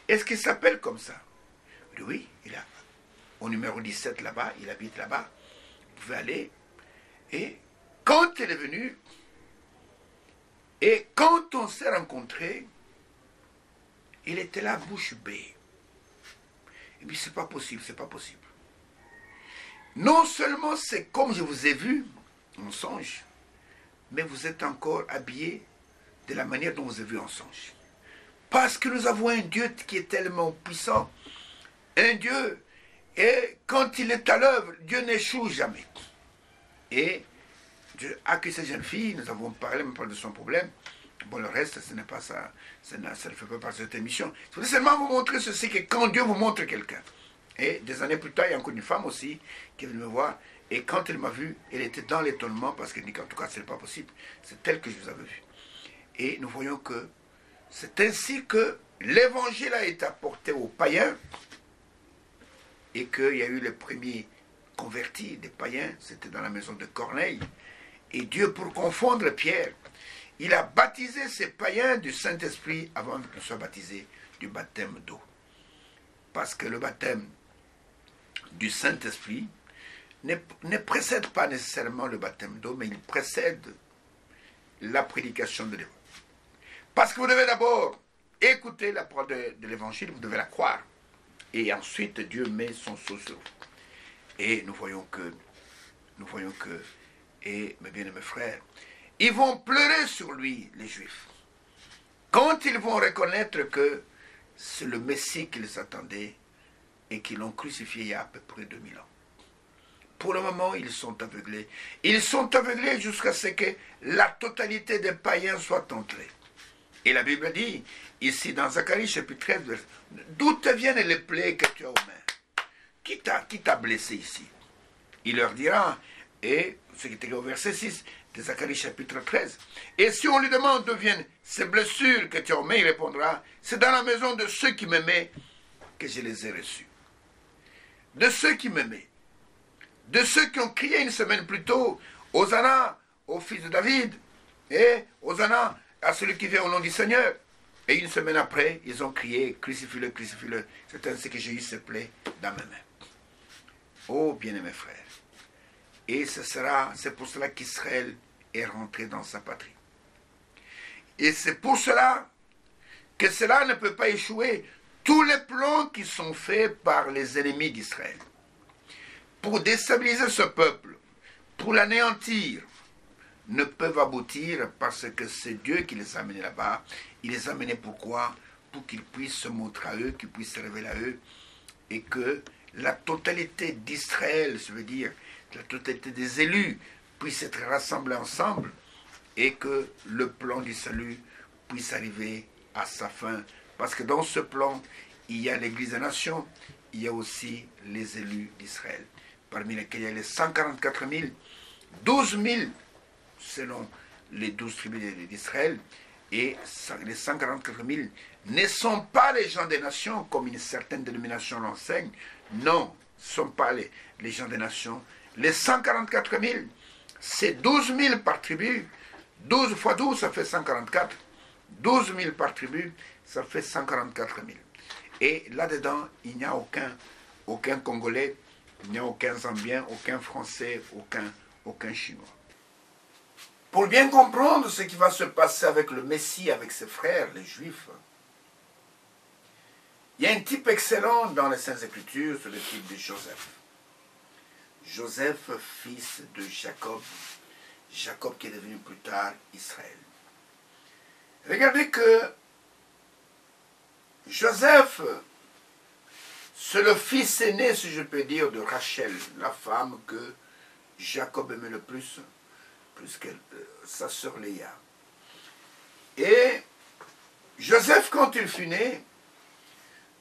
Est-ce qu'il s'appelle comme ça? Je dis, oui, il a au numéro 17 là-bas, il habite là-bas. Vous pouvez aller. Et quand elle est venue, et quand on s'est rencontrés, il était là, bouche bée. Et puis c'est pas possible, c'est pas possible. Non seulement c'est comme je vous ai vu en songe, mais vous êtes encore habillé de la manière dont vous avez vu en songe. Parce que nous avons un Dieu qui est tellement puissant. Un Dieu, et quand il est à l'œuvre, Dieu n'échoue jamais. Et Dieu a que cette jeune fille, nous avons parlé même pas de son problème. Bon, le reste, ce n'est pas ça, ça ne fait pas partie de cette émission. Je voulais seulement vous montrer ceci, que quand Dieu vous montre quelqu'un, et des années plus tard, il y a encore une femme aussi qui est venue me voir, et quand elle m'a vu, elle était dans l'étonnement, parce qu'elle dit qu'en tout cas, ce n'est pas possible, c'est elle que je vous avais vu. Et nous voyons que c'est ainsi que l'évangile a été apporté aux païens, et qu'il y a eu les premiers convertis des païens, c'était dans la maison de Corneille, et Dieu, pour confondre Pierre, il a baptisé ces païens du Saint-Esprit avant qu'ils soient baptisés du baptême d'eau. Parce que le baptême du Saint-Esprit ne précède pas nécessairement le baptême d'eau, mais il précède la prédication de l'évangile. Parce que vous devez d'abord écouter la parole de l'évangile, vous devez la croire. Et ensuite, Dieu met son sceau sur vous. Et nous voyons que, et mes bien-aimés frères, ils vont pleurer sur lui, les Juifs, quand ils vont reconnaître que c'est le Messie qu'ils attendaient et qu'ils l'ont crucifié il y a à peu près 2000 ans. Pour le moment, ils sont aveuglés. Ils sont aveuglés jusqu'à ce que la totalité des païens soit entrée. Et la Bible dit, ici dans Zacharie chapitre 13, d'où te viennent les plaies que tu as aux mains? Qui t'a blessé ici? Il leur dira, et ce qui est écrit au verset 6 de Zacharie chapitre 13. Et si on lui demande d'où viennent ces blessures que tu as aux mains, il répondra, c'est dans la maison de ceux qui m'aimaient que je les ai reçus. De ceux qui m'aimaient. De ceux qui ont crié une semaine plus tôt, Hosanna au fils de David, et Hosanna à celui qui vient au nom du Seigneur. Et une semaine après, ils ont crié, crucifie-le, crucifie-le. C'est ainsi que j'ai eu ces plaies dans mes mains. Oh, bien-aimés frères. Et c'est pour cela qu'Israël est rentré dans sa patrie. Et c'est pour cela que cela ne peut pas échouer. Tous les plans qui sont faits par les ennemis d'Israël pour déstabiliser ce peuple, pour l'anéantir, ne peuvent aboutir parce que c'est Dieu qui les a amenés là-bas. Il les a amenés pourquoi? Pour qu'ils puissent se montrer à eux, qu'ils puissent se révéler à eux, et que la totalité d'Israël, je veux dire, la totalité des élus, puissent être rassemblés ensemble, et que le plan du salut puisse arriver à sa fin. Parce que dans ce plan, il y a l'Église des Nations, il y a aussi les élus d'Israël, parmi lesquels il y a les 144 000, 12 000 selon les 12 tribus d'Israël, et les 144 000 ne sont pas les gens des nations, comme une certaine dénomination l'enseigne. Non, ce ne sont pas les gens des nations. Les 144 000, c'est 12 000 par tribu. 12 fois 12, ça fait 144. 12 000 par tribu, ça fait 144 000. Et là-dedans, il n'y a aucun Congolais, il n'y a aucun Zambien, aucun Français, aucun Chinois. Pour bien comprendre ce qui va se passer avec le Messie, avec ses frères, les Juifs, il y a un type excellent dans les Saintes Écritures, c'est le type de Joseph. Joseph, fils de Jacob, Jacob qui est devenu plus tard Israël. Regardez que Joseph, c'est le fils aîné, si je peux dire, de Rachel, la femme que Jacob aimait le plus que sa sœur Léa. Et Joseph, quand il fut né,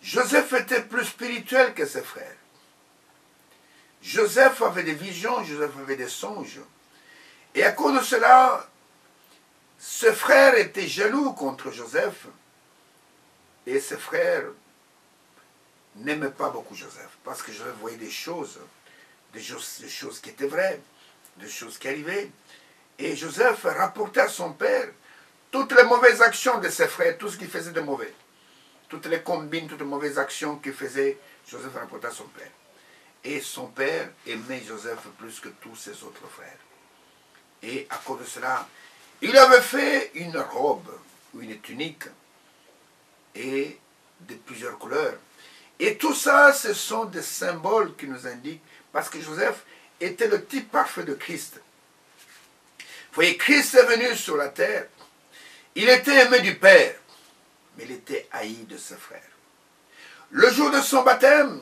Joseph était plus spirituel que ses frères. Joseph avait des visions, Joseph avait des songes. Et à cause de cela, ses frères étaient jaloux contre Joseph. Et ses frères n'aimaient pas beaucoup Joseph. Parce que Joseph voyait des choses qui étaient vraies, des choses qui arrivaient. Et Joseph rapportait à son père toutes les mauvaises actions de ses frères, tout ce qu'il faisait de mauvais. Toutes les combines, toutes les mauvaises actions qu'il faisait, Joseph rapportait à son père. Et son père aimait Joseph plus que tous ses autres frères. Et à cause de cela, il avait fait une robe ou une tunique et de plusieurs couleurs. Et tout ça, ce sont des symboles qui nous indiquent, parce que Joseph était le type parfait de Christ. Vous voyez, Christ est venu sur la terre, il était aimé du Père. mais il était haï de ses frères. Le jour de son baptême,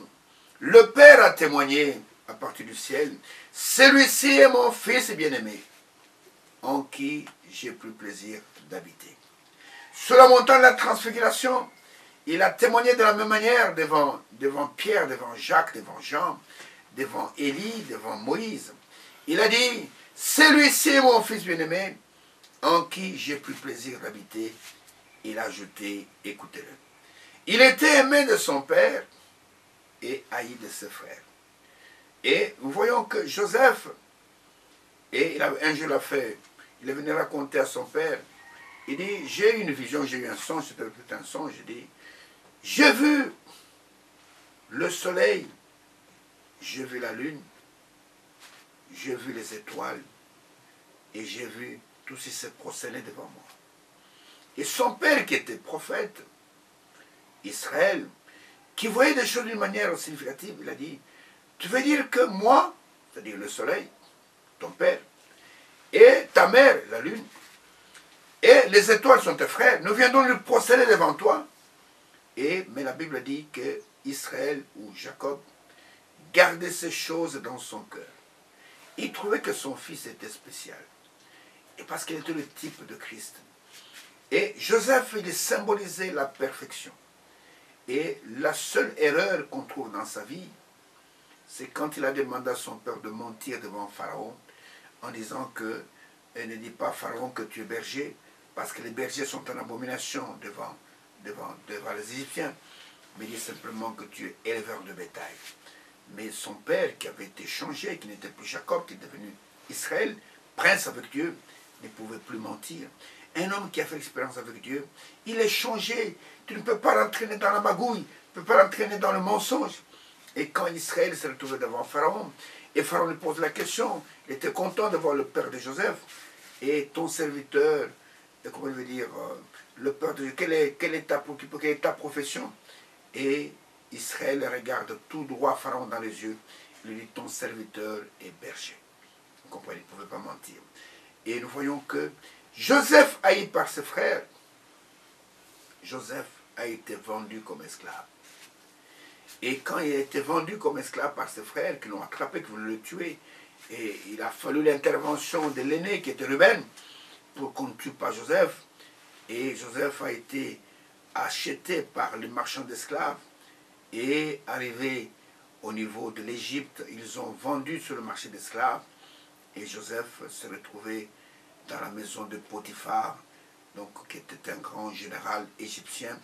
le Père a témoigné à partir du ciel, « Celui-ci est mon Fils bien-aimé, en qui j'ai pris plaisir d'habiter. » Sur la montagne de la transfiguration, il a témoigné de la même manière devant Pierre, devant Jacques, devant Jean, devant Élie, devant Moïse. Il a dit, « Celui-ci est mon Fils bien-aimé, en qui j'ai pris plaisir d'habiter. » Il a ajouté, écoutez-le. Il était aimé de son père et haï de ses frères. Et nous voyons que Joseph, et un jour il est venu raconter à son père, il dit, j'ai eu une vision, j'ai eu un songe, c'était peut-être un songe, il dit, j'ai vu le soleil, j'ai vu la lune, j'ai vu les étoiles, et j'ai vu tout ce qui s'est procédé devant moi. Et son père, qui était prophète, Israël, qui voyait des choses d'une manière significative, il a dit, tu veux dire que moi, c'est-à-dire le soleil, ton père, et ta mère, la lune, et les étoiles sont tes frères, nous viendrons nous procéder devant toi. Mais la Bible dit que Israël ou Jacob gardait ces choses dans son cœur. Il trouvait que son fils était spécial. Et parce qu'il était le type de Christ. Et Joseph, il symbolisait la perfection. Et la seule erreur qu'on trouve dans sa vie, c'est quand il a demandé à son père de mentir devant Pharaon, en disant que, ne dis pas Pharaon que tu es berger, parce que les bergers sont en abomination devant les Égyptiens, mais dit simplement que tu es éleveur de bétail. Mais son père, qui avait été changé, qui n'était plus Jacob, qui est devenu Israël, prince avec Dieu, ne pouvait plus mentir. Un homme qui a fait l'expérience avec Dieu, il est changé. Tu ne peux pas l'entraîner dans la magouille, tu ne peux pas l'entraîner dans le mensonge. Et quand Israël s'est retrouvé devant Pharaon, et Pharaon lui pose la question, il était content de voir le père de Joseph, et ton serviteur, comment je veux dire, le père de quelle est ta profession? Et Israël regarde tout droit Pharaon dans les yeux, il lui dit, ton serviteur est berger. Vous comprenez, il ne pouvait pas mentir. Et nous voyons que Joseph, haï par ses frères, Joseph a été vendu comme esclave. Et quand il a été vendu comme esclave par ses frères, qui l'ont attrapé, qui voulaient le tuer, et il a fallu l'intervention de l'aîné, qui était Ruben, pour qu'on ne tue pas Joseph. Et Joseph a été acheté par les marchands d'esclaves, et arrivé au niveau de l'Égypte, ils ont vendu sur le marché d'esclaves, et Joseph s'est retrouvé dans la maison de Potiphar, donc, qui était un grand général égyptien,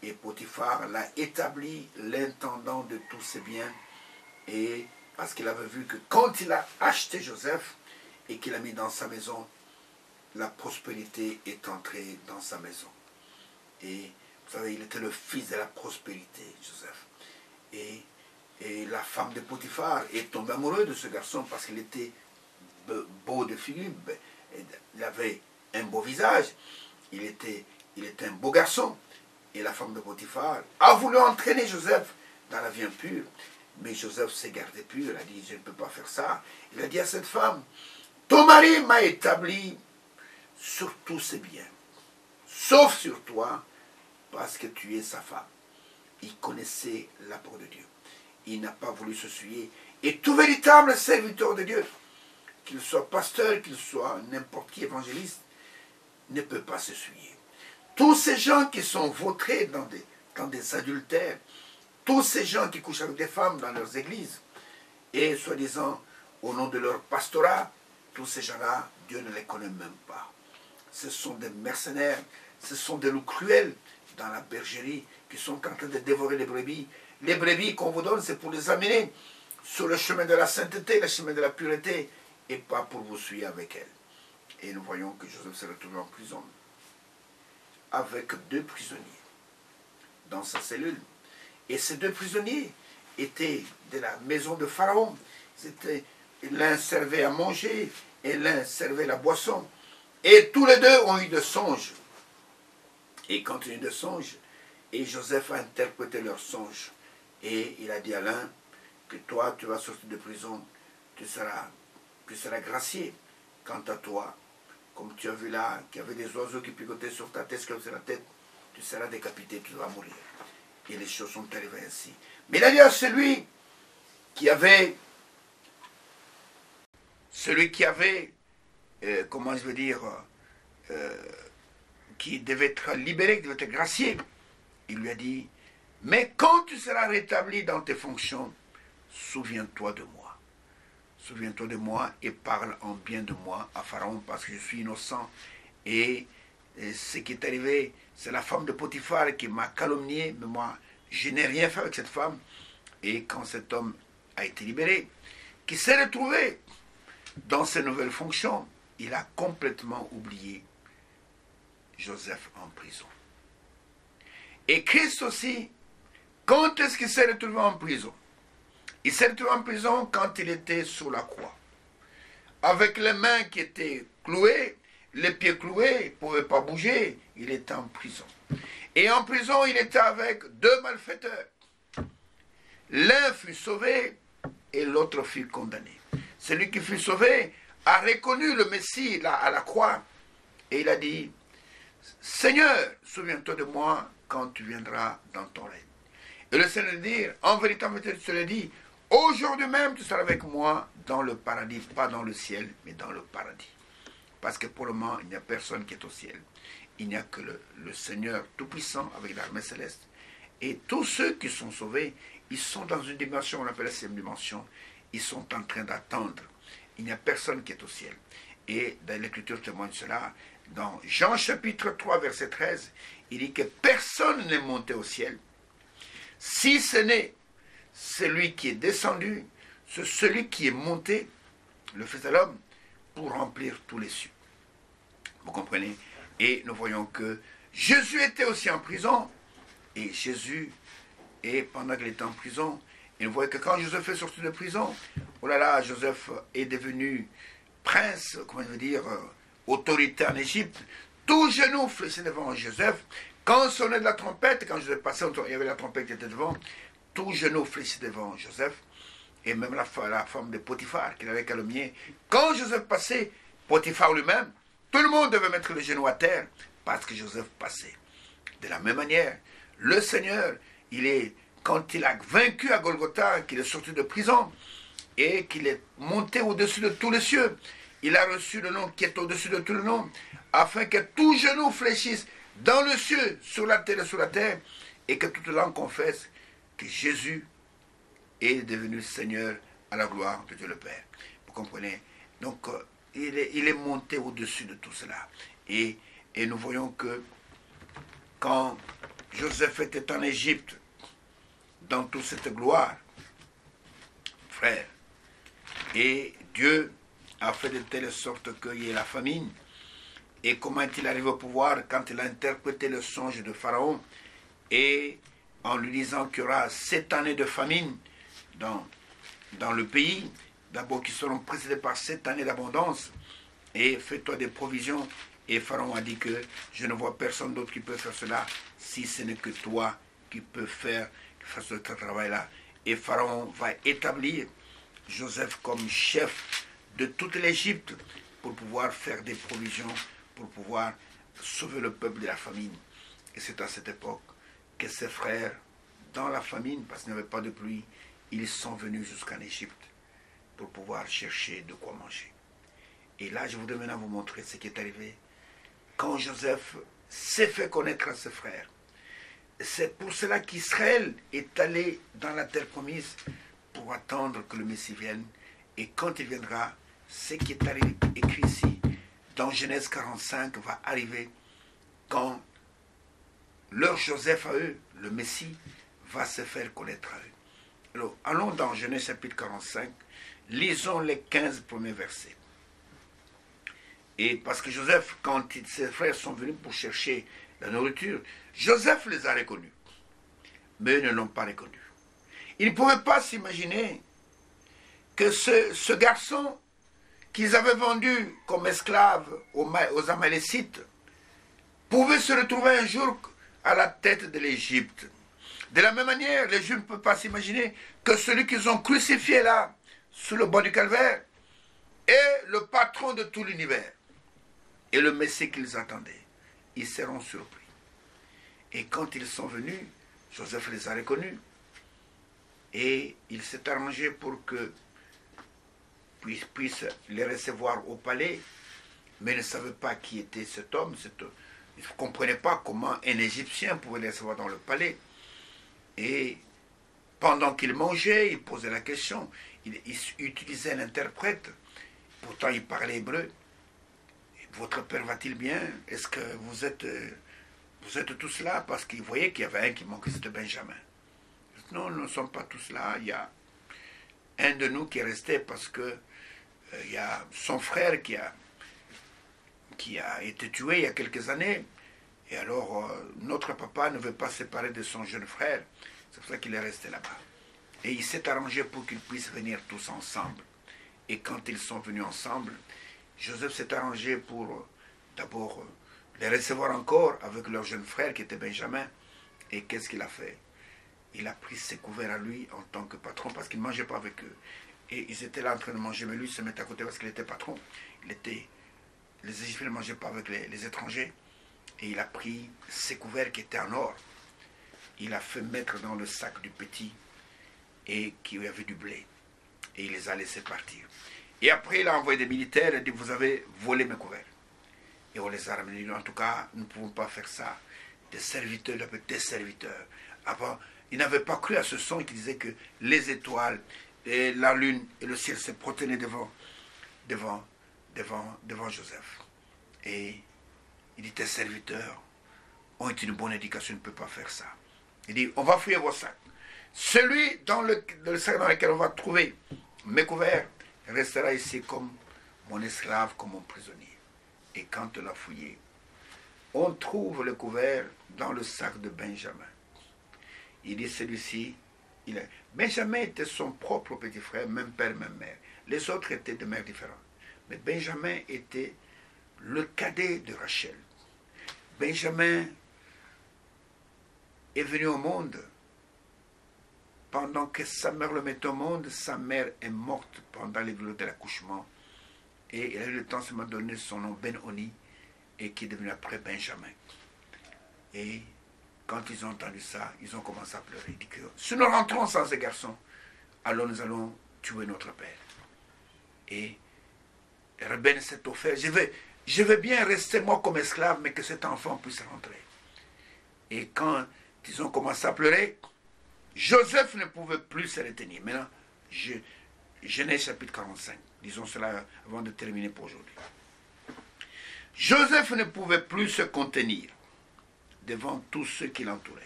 et Potiphar l'a établi l'intendant de tous ses biens, et parce qu'il avait vu que quand il a acheté Joseph et qu'il a mis dans sa maison, la prospérité est entrée dans sa maison. Et vous savez, il était le fils de la prospérité, Joseph. Et la femme de Potiphar est tombée amoureuse de ce garçon parce qu'il était beau de figure, il avait un beau visage, il était un beau garçon. Et la femme de Potiphar a voulu entraîner Joseph dans la vie impure. Mais Joseph s'est gardé pur, il a dit, je ne peux pas faire ça. Il a dit à cette femme, ton mari m'a établi sur tous ses biens, sauf sur toi, parce que tu es sa femme. Il connaissait l'amour de Dieu. Il n'a pas voulu se souiller. Et tout véritable serviteur de Dieu, qu'il soit pasteur, qu'il soit n'importe qui évangéliste, ne peut pas se souiller. Tous ces gens qui sont vautrés dans des adultères, tous ces gens qui couchent avec des femmes dans leurs églises, et soi-disant au nom de leur pastorat, tous ces gens-là, Dieu ne les connaît même pas. Ce sont des mercenaires, ce sont des loups cruels dans la bergerie qui sont en train de dévorer les brebis. Les brebis qu'on vous donne, c'est pour les amener sur le chemin de la sainteté, le chemin de la pureté, et pas pour vous suivre avec elles. Et nous voyons que Joseph s'est retrouvé en prison avec 2 prisonniers dans sa cellule. Et ces 2 prisonniers étaient de la maison de Pharaon. L'un servait à manger et l'un servait la boisson. Et tous les 2 ont eu de songes. Et quand ils ont eu de songes, et Joseph a interprété leurs songes. Et il a dit à l'un que toi, tu vas sortir de prison, tu seras gracié. Quant à toi, comme tu as vu là, qu'il y avait des oiseaux qui picotaient sur ta tête, comme c'est la tête, tu seras décapité, tu vas mourir. Et les choses sont arrivées ainsi. Mais il a dit à celui qui avait, comment je veux dire, qui devait être libéré, qui devait être gracié, il lui a dit, mais quand tu seras rétabli dans tes fonctions, souviens-toi de moi. Souviens-toi de moi et parle en bien de moi à Pharaon parce que je suis innocent. Et ce qui est arrivé, c'est la femme de Potiphar qui m'a calomnié, mais moi, je n'ai rien fait avec cette femme. Et quand cet homme a été libéré, qui s'est retrouvé dans ses nouvelles fonctions, il a complètement oublié Joseph en prison. Et Christ aussi, quand est-ce qu'il s'est retrouvé en prison? Il s'est retrouvé en prison quand il était sur la croix. Avec les mains qui étaient clouées, les pieds cloués, il ne pouvait pas bouger, il était en prison. Et en prison, il était avec deux malfaiteurs. L'un fut sauvé et l'autre fut condamné. Celui qui fut sauvé a reconnu le Messie à la croix et il a dit, Seigneur, souviens-toi de moi quand tu viendras dans ton règne. Et le Seigneur dit, en vérité, je te le dis, aujourd'hui même tu seras avec moi dans le paradis, pas dans le ciel, mais dans le paradis. Parce que pour le moment, il n'y a personne qui est au ciel. Il n'y a que le Seigneur Tout-Puissant avec l'armée céleste. Et tous ceux qui sont sauvés, ils sont dans une dimension, on appelle la 7e dimension. Ils sont en train d'attendre. Il n'y a personne qui est au ciel. Et dans l'Écriture témoigne cela. Dans Jean chapitre 3, verset 13, il dit que personne n'est monté au ciel, si ce n'est celui qui est descendu, c'est celui qui est monté, le Fils de l'homme, pour remplir tous les cieux. Vous comprenez? Et nous voyons que Jésus était aussi en prison, et Jésus, et pendant qu'il était en prison, et nous voyons que quand Joseph est sorti de prison, oh là là, Joseph est devenu prince, comment je veux dire, autorité en Égypte. Tout genou fléchit devant Joseph. Quand sonnait de la trompette, quand Joseph passait, il y avait la trompette qui était devant, tout genou fléchit devant Joseph. Et même la femme de Potiphar, qui l'avait calomnié. Quand Joseph passait, Potiphar lui-même, tout le monde devait mettre le genou à terre, parce que Joseph passait. De la même manière, le Seigneur, quand il a vaincu à Golgotha, qu'il est sorti de prison, et qu'il est monté au-dessus de tous les cieux, il a reçu le nom qui est au-dessus de tout le nom, afin que tout genou fléchisse dans le ciel, sur la terre et sur la terre, et que toute langue confesse que Jésus est devenu Seigneur à la gloire de Dieu le Père. Vous comprenez? Donc, il est monté au-dessus de tout cela. Et nous voyons que quand Joseph était en Égypte, dans toute cette gloire, frère, et Dieu a fait de telle sorte qu'il y ait la famine. Et comment est-il arrivé au pouvoir quand il a interprété le songe de Pharaon et en lui disant qu'il y aura 7 années de famine dans le pays, d'abord qui seront précédées par 7 années d'abondance, et fais-toi des provisions. Et Pharaon a dit que je ne vois personne d'autre qui peut faire cela, si ce n'est que toi qui peux faire ce travail-là. Et Pharaon va établir Joseph comme chef de toute l'Égypte pour pouvoir faire des provisions, pour pouvoir sauver le peuple de la famine. Et c'est à cette époque que ses frères, dans la famine, parce qu'il n'y avait pas de pluie, ils sont venus jusqu'en Égypte pour pouvoir chercher de quoi manger. Et là, je voudrais maintenant vous montrer ce qui est arrivé quand Joseph s'est fait connaître à ses frères. C'est pour cela qu'Israël est allé dans la terre promise pour attendre que le Messie vienne. Et quand il viendra, ce qui est arrivé, écrit ici, dans Genèse 45, va arriver quand leur Joseph à eux, le Messie, va se faire connaître à eux. Alors, allons dans Genèse chapitre 45, lisons les 15 premiers versets. Et parce que Joseph, quand ses frères sont venus pour chercher la nourriture, Joseph les a reconnus. Mais eux ne l'ont pas reconnu. Ils ne pouvaient pas s'imaginer que ce garçon qu'ils avaient vendu comme esclave aux Amalécites pouvait se retrouver un jour à la tête de l'Égypte. De la même manière, les Juifs ne peuvent pas s'imaginer que celui qu'ils ont crucifié là, sous le bois du calvaire, est le patron de tout l'univers. Et le Messie qu'ils attendaient. Ils seront surpris. Et quand ils sont venus, Joseph les a reconnus. Et il s'est arrangé pour que puisse les recevoir au palais, mais ne savait pas qui était cet homme. Il ne comprenait pas comment un Égyptien pouvait les recevoir dans le palais. Et pendant qu'il mangeait, il posait la question. Il utilisait un interprète. Pourtant, il parlait hébreu. Votre père va-t-il bien? Est-ce que vous êtes tous là? Parce qu'il voyait qu'il y avait un qui manquait, c'était Benjamin. Non, nous ne sommes pas tous là. Il y a un de nous qui est resté parce que il y a son frère qui a été tué il y a quelques années. Et alors, notre papa ne veut pas se séparer de son jeune frère. C'est pour ça qu'il est resté là-bas. Et il s'est arrangé pour qu'ils puissent venir tous ensemble. Et quand ils sont venus ensemble, Joseph s'est arrangé pour d'abord les recevoir encore avec leur jeune frère qui était Benjamin. Et qu'est-ce qu'il a fait? Il a pris ses couverts à lui en tant que patron parce qu'il ne mangeait pas avec eux. Et ils étaient là en train de manger, mais lui se mettait à côté parce qu'il était patron. Les Égyptiens ne mangeaient pas avec les étrangers. Et il a pris ses couverts qui étaient en or. Il a fait mettre dans le sac du petit et qui avait du blé. Et il les a laissés partir. Et après, il a envoyé des militaires et a dit, vous avez volé mes couverts. Et on les a ramenés. En tout cas, nous ne pouvons pas faire ça. Des serviteurs, des serviteurs. Avant, ils n'avaient pas cru à ce son qui disait que les étoiles, et la lune et le ciel se protenaient devant Joseph. Et il dit, tes serviteurs ont une bonne éducation, ne peut pas faire ça. Il dit, on va fouiller vos sacs. Celui dans le sac dans lequel on va trouver mes couverts restera ici comme mon esclave, comme mon prisonnier. Et quand on l'a fouillé, on trouve le couvert dans le sac de Benjamin. Il dit, celui-ci, Benjamin était son propre petit frère, même père, même mère. Les autres étaient de mères différentes. Mais Benjamin était le cadet de Rachel. Benjamin est venu au monde. Pendant que sa mère le met au monde, sa mère est morte pendant les douleurs de l'accouchement. Et il a eu le temps de donner son nom Ben-Oni, et qui est devenu après Benjamin. Et quand ils ont entendu ça, ils ont commencé à pleurer. Ils disent que si nous rentrons sans ces garçons, alors nous allons tuer notre père. Et Reuben s'est offert. Je vais bien rester moi comme esclave, mais que cet enfant puisse rentrer. Et quand ils ont commencé à pleurer, Joseph ne pouvait plus se retenir. Maintenant, Genèse chapitre 45. Disons cela avant de terminer pour aujourd'hui. Joseph ne pouvait plus se contenir devant tous ceux qui l'entouraient.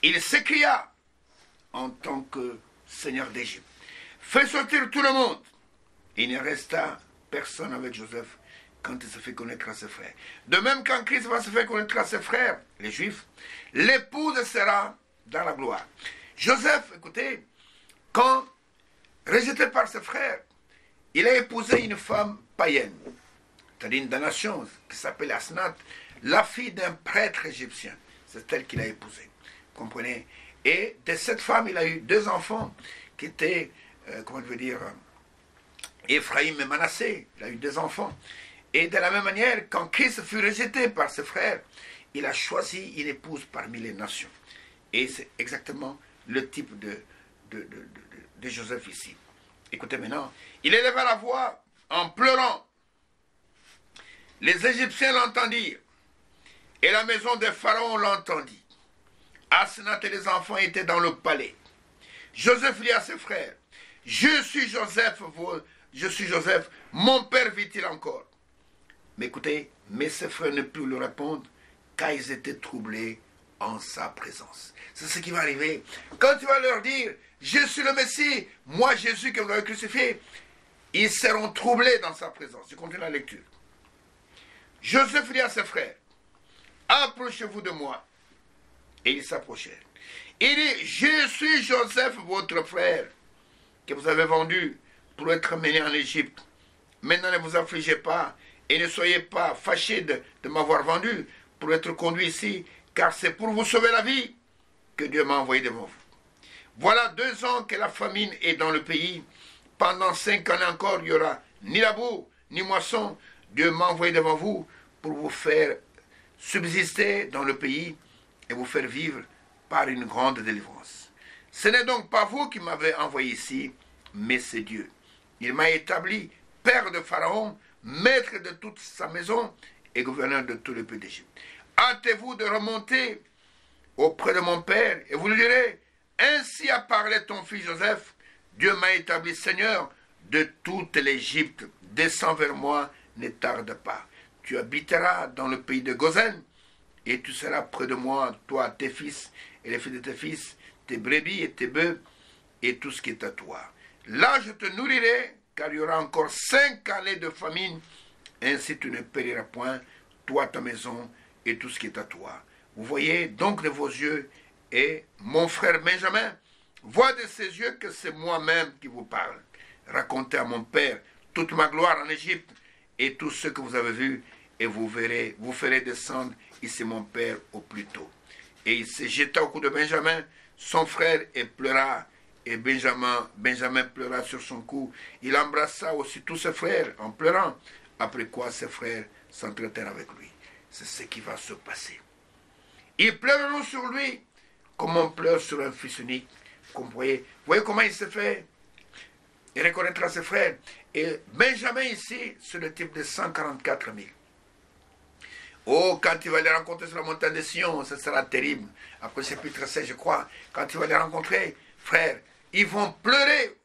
Il s'écria en tant que seigneur d'Égypte. Fais sortir tout le monde. Il ne resta personne avec Joseph quand il se fait connaître à ses frères. De même, quand Christ va se faire connaître à ses frères, les Juifs, l'épouse sera dans la gloire. Joseph, écoutez, quand rejeté par ses frères, il a épousé une femme païenne, c'est-à-dire une nation qui s'appelle Asnath, la fille d'un prêtre égyptien. C'est elle qu'il a épousée. Vous comprenez? Et de cette femme, il a eu 2 enfants qui étaient, Ephraïm et Manassé. Il a eu 2 enfants. Et de la même manière, quand Christ fut rejeté par ses frères, il a choisi une épouse parmi les nations. Et c'est exactement le type de Joseph ici. Écoutez maintenant, il éleva la voix en pleurant. Les Égyptiens l'entendirent. Et la maison des pharaons l'entendit. Asnath et les enfants étaient dans le palais. Joseph dit à ses frères, je suis Joseph, mon père vit-il encore? Mais écoutez, mais ses frères ne purent lui répondre, car ils étaient troublés en sa présence. C'est ce qui va arriver. Quand tu vas leur dire, je suis le Messie, moi Jésus que vous avez crucifié, ils seront troublés dans sa présence. Je continue la lecture. Joseph dit à ses frères, approchez-vous de moi. Et ils s'approchèrent. Il dit, je suis Joseph, votre frère, que vous avez vendu pour être mené en Égypte. Maintenant, ne vous affligez pas et ne soyez pas fâchés de m'avoir vendu pour être conduit ici, car c'est pour vous sauver la vie que Dieu m'a envoyé devant vous. Voilà 2 ans que la famine est dans le pays. Pendant 5 ans encore, il n'y aura ni labour, ni moisson. Dieu m'a envoyé devant vous pour vous faire subsister dans le pays et vous faire vivre par une grande délivrance. Ce n'est donc pas vous qui m'avez envoyé ici, mais c'est Dieu. Il m'a établi père de Pharaon, maître de toute sa maison et gouverneur de tout le pays d'Égypte. Hâtez-vous de remonter auprès de mon père et vous lui direz, ainsi a parlé ton fils Joseph, Dieu m'a établi Seigneur de toute l'Égypte. Descends vers moi, ne tarde pas. Tu habiteras dans le pays de Gozen et tu seras près de moi, toi, tes fils et les fils de tes fils, tes brebis et tes bœufs et tout ce qui est à toi. Là je te nourrirai, car il y aura encore 5 années de famine. Ainsi tu ne périras point, toi, ta maison et tout ce qui est à toi. Vous voyez donc de vos yeux, et mon frère Benjamin voit de ses yeux que c'est moi-même qui vous parle. Racontez à mon père toute ma gloire en Égypte et tout ce que vous avez vu, et vous ferez descendre ici mon père au plus tôt. Et il se jeta au cou de Benjamin, son frère, et pleura. Et Benjamin pleura sur son cou. Il embrassa aussi tous ses frères en pleurant. Après quoi ses frères s'entretèrent avec lui. C'est ce qui va se passer. Ils pleureront sur lui comme on pleure sur un fils unique. Vous voyez comment il se fait. Il reconnaîtra ses frères. Et Benjamin ici, c'est le type de 144 000. Oh, quand il va les rencontrer sur la montagne de Sion, ce sera terrible. Après le chapitre 16, je crois, quand il va les rencontrer, frères, ils vont pleurer.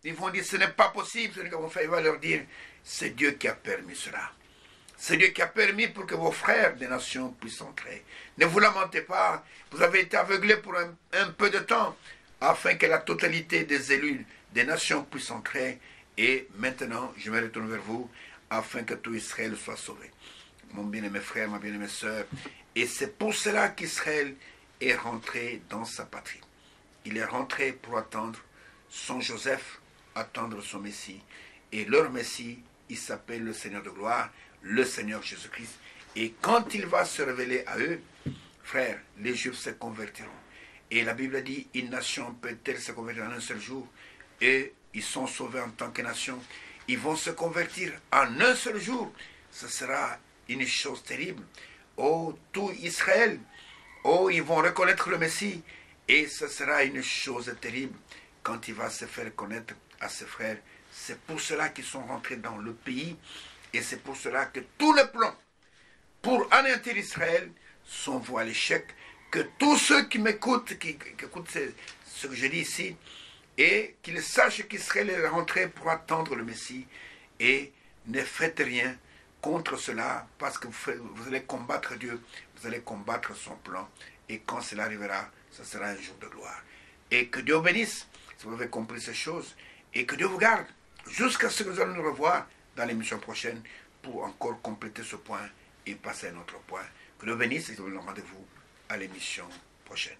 Ils vont dire, ce n'est pas possible, ce qu'ils vont faire. Il va leur dire, c'est Dieu qui a permis cela. C'est Dieu qui a permis pour que vos frères des nations puissent entrer. Ne vous lamentez pas, vous avez été aveuglés pour un peu de temps, afin que la totalité des élus des nations puissent entrer. Et maintenant, je me retourne vers vous, afin que tout Israël soit sauvé. Mon bien-aimé frère, ma bien-aimée sœur, et c'est pour cela qu'Israël est rentré dans sa patrie. Il est rentré pour attendre son Joseph, attendre son Messie. Et leur Messie, il s'appelle le Seigneur de gloire, le Seigneur Jésus-Christ. Et quand il va se révéler à eux, frères, les Juifs se convertiront. Et la Bible dit, une nation peut-elle se convertir en un seul jour? Et ils sont sauvés en tant que nation. Ils vont se convertir en un seul jour. Ce sera une chose terrible. Oh, tout Israël, oh, ils vont reconnaître le Messie. Et ce sera une chose terrible quand il va se faire connaître à ses frères. C'est pour cela qu'ils sont rentrés dans le pays. Et c'est pour cela que tous les plans pour anéantir Israël sont voués à l'échec. Que tous ceux qui m'écoutent, qui écoutent ce que je dis ici, et qu'ils sachent qu'Israël est rentré pour attendre le Messie. Et ne faites rien contre cela, parce que vous allez combattre Dieu, vous allez combattre son plan. Et quand cela arrivera, ce sera un jour de gloire. Et que Dieu bénisse, si vous avez compris ces choses, et que Dieu vous garde, jusqu'à ce que nous allons nous revoir dans l'émission prochaine, pour encore compléter ce point et passer à un autre point. Que Dieu bénisse et je vous donne rendez-vous à l'émission prochaine.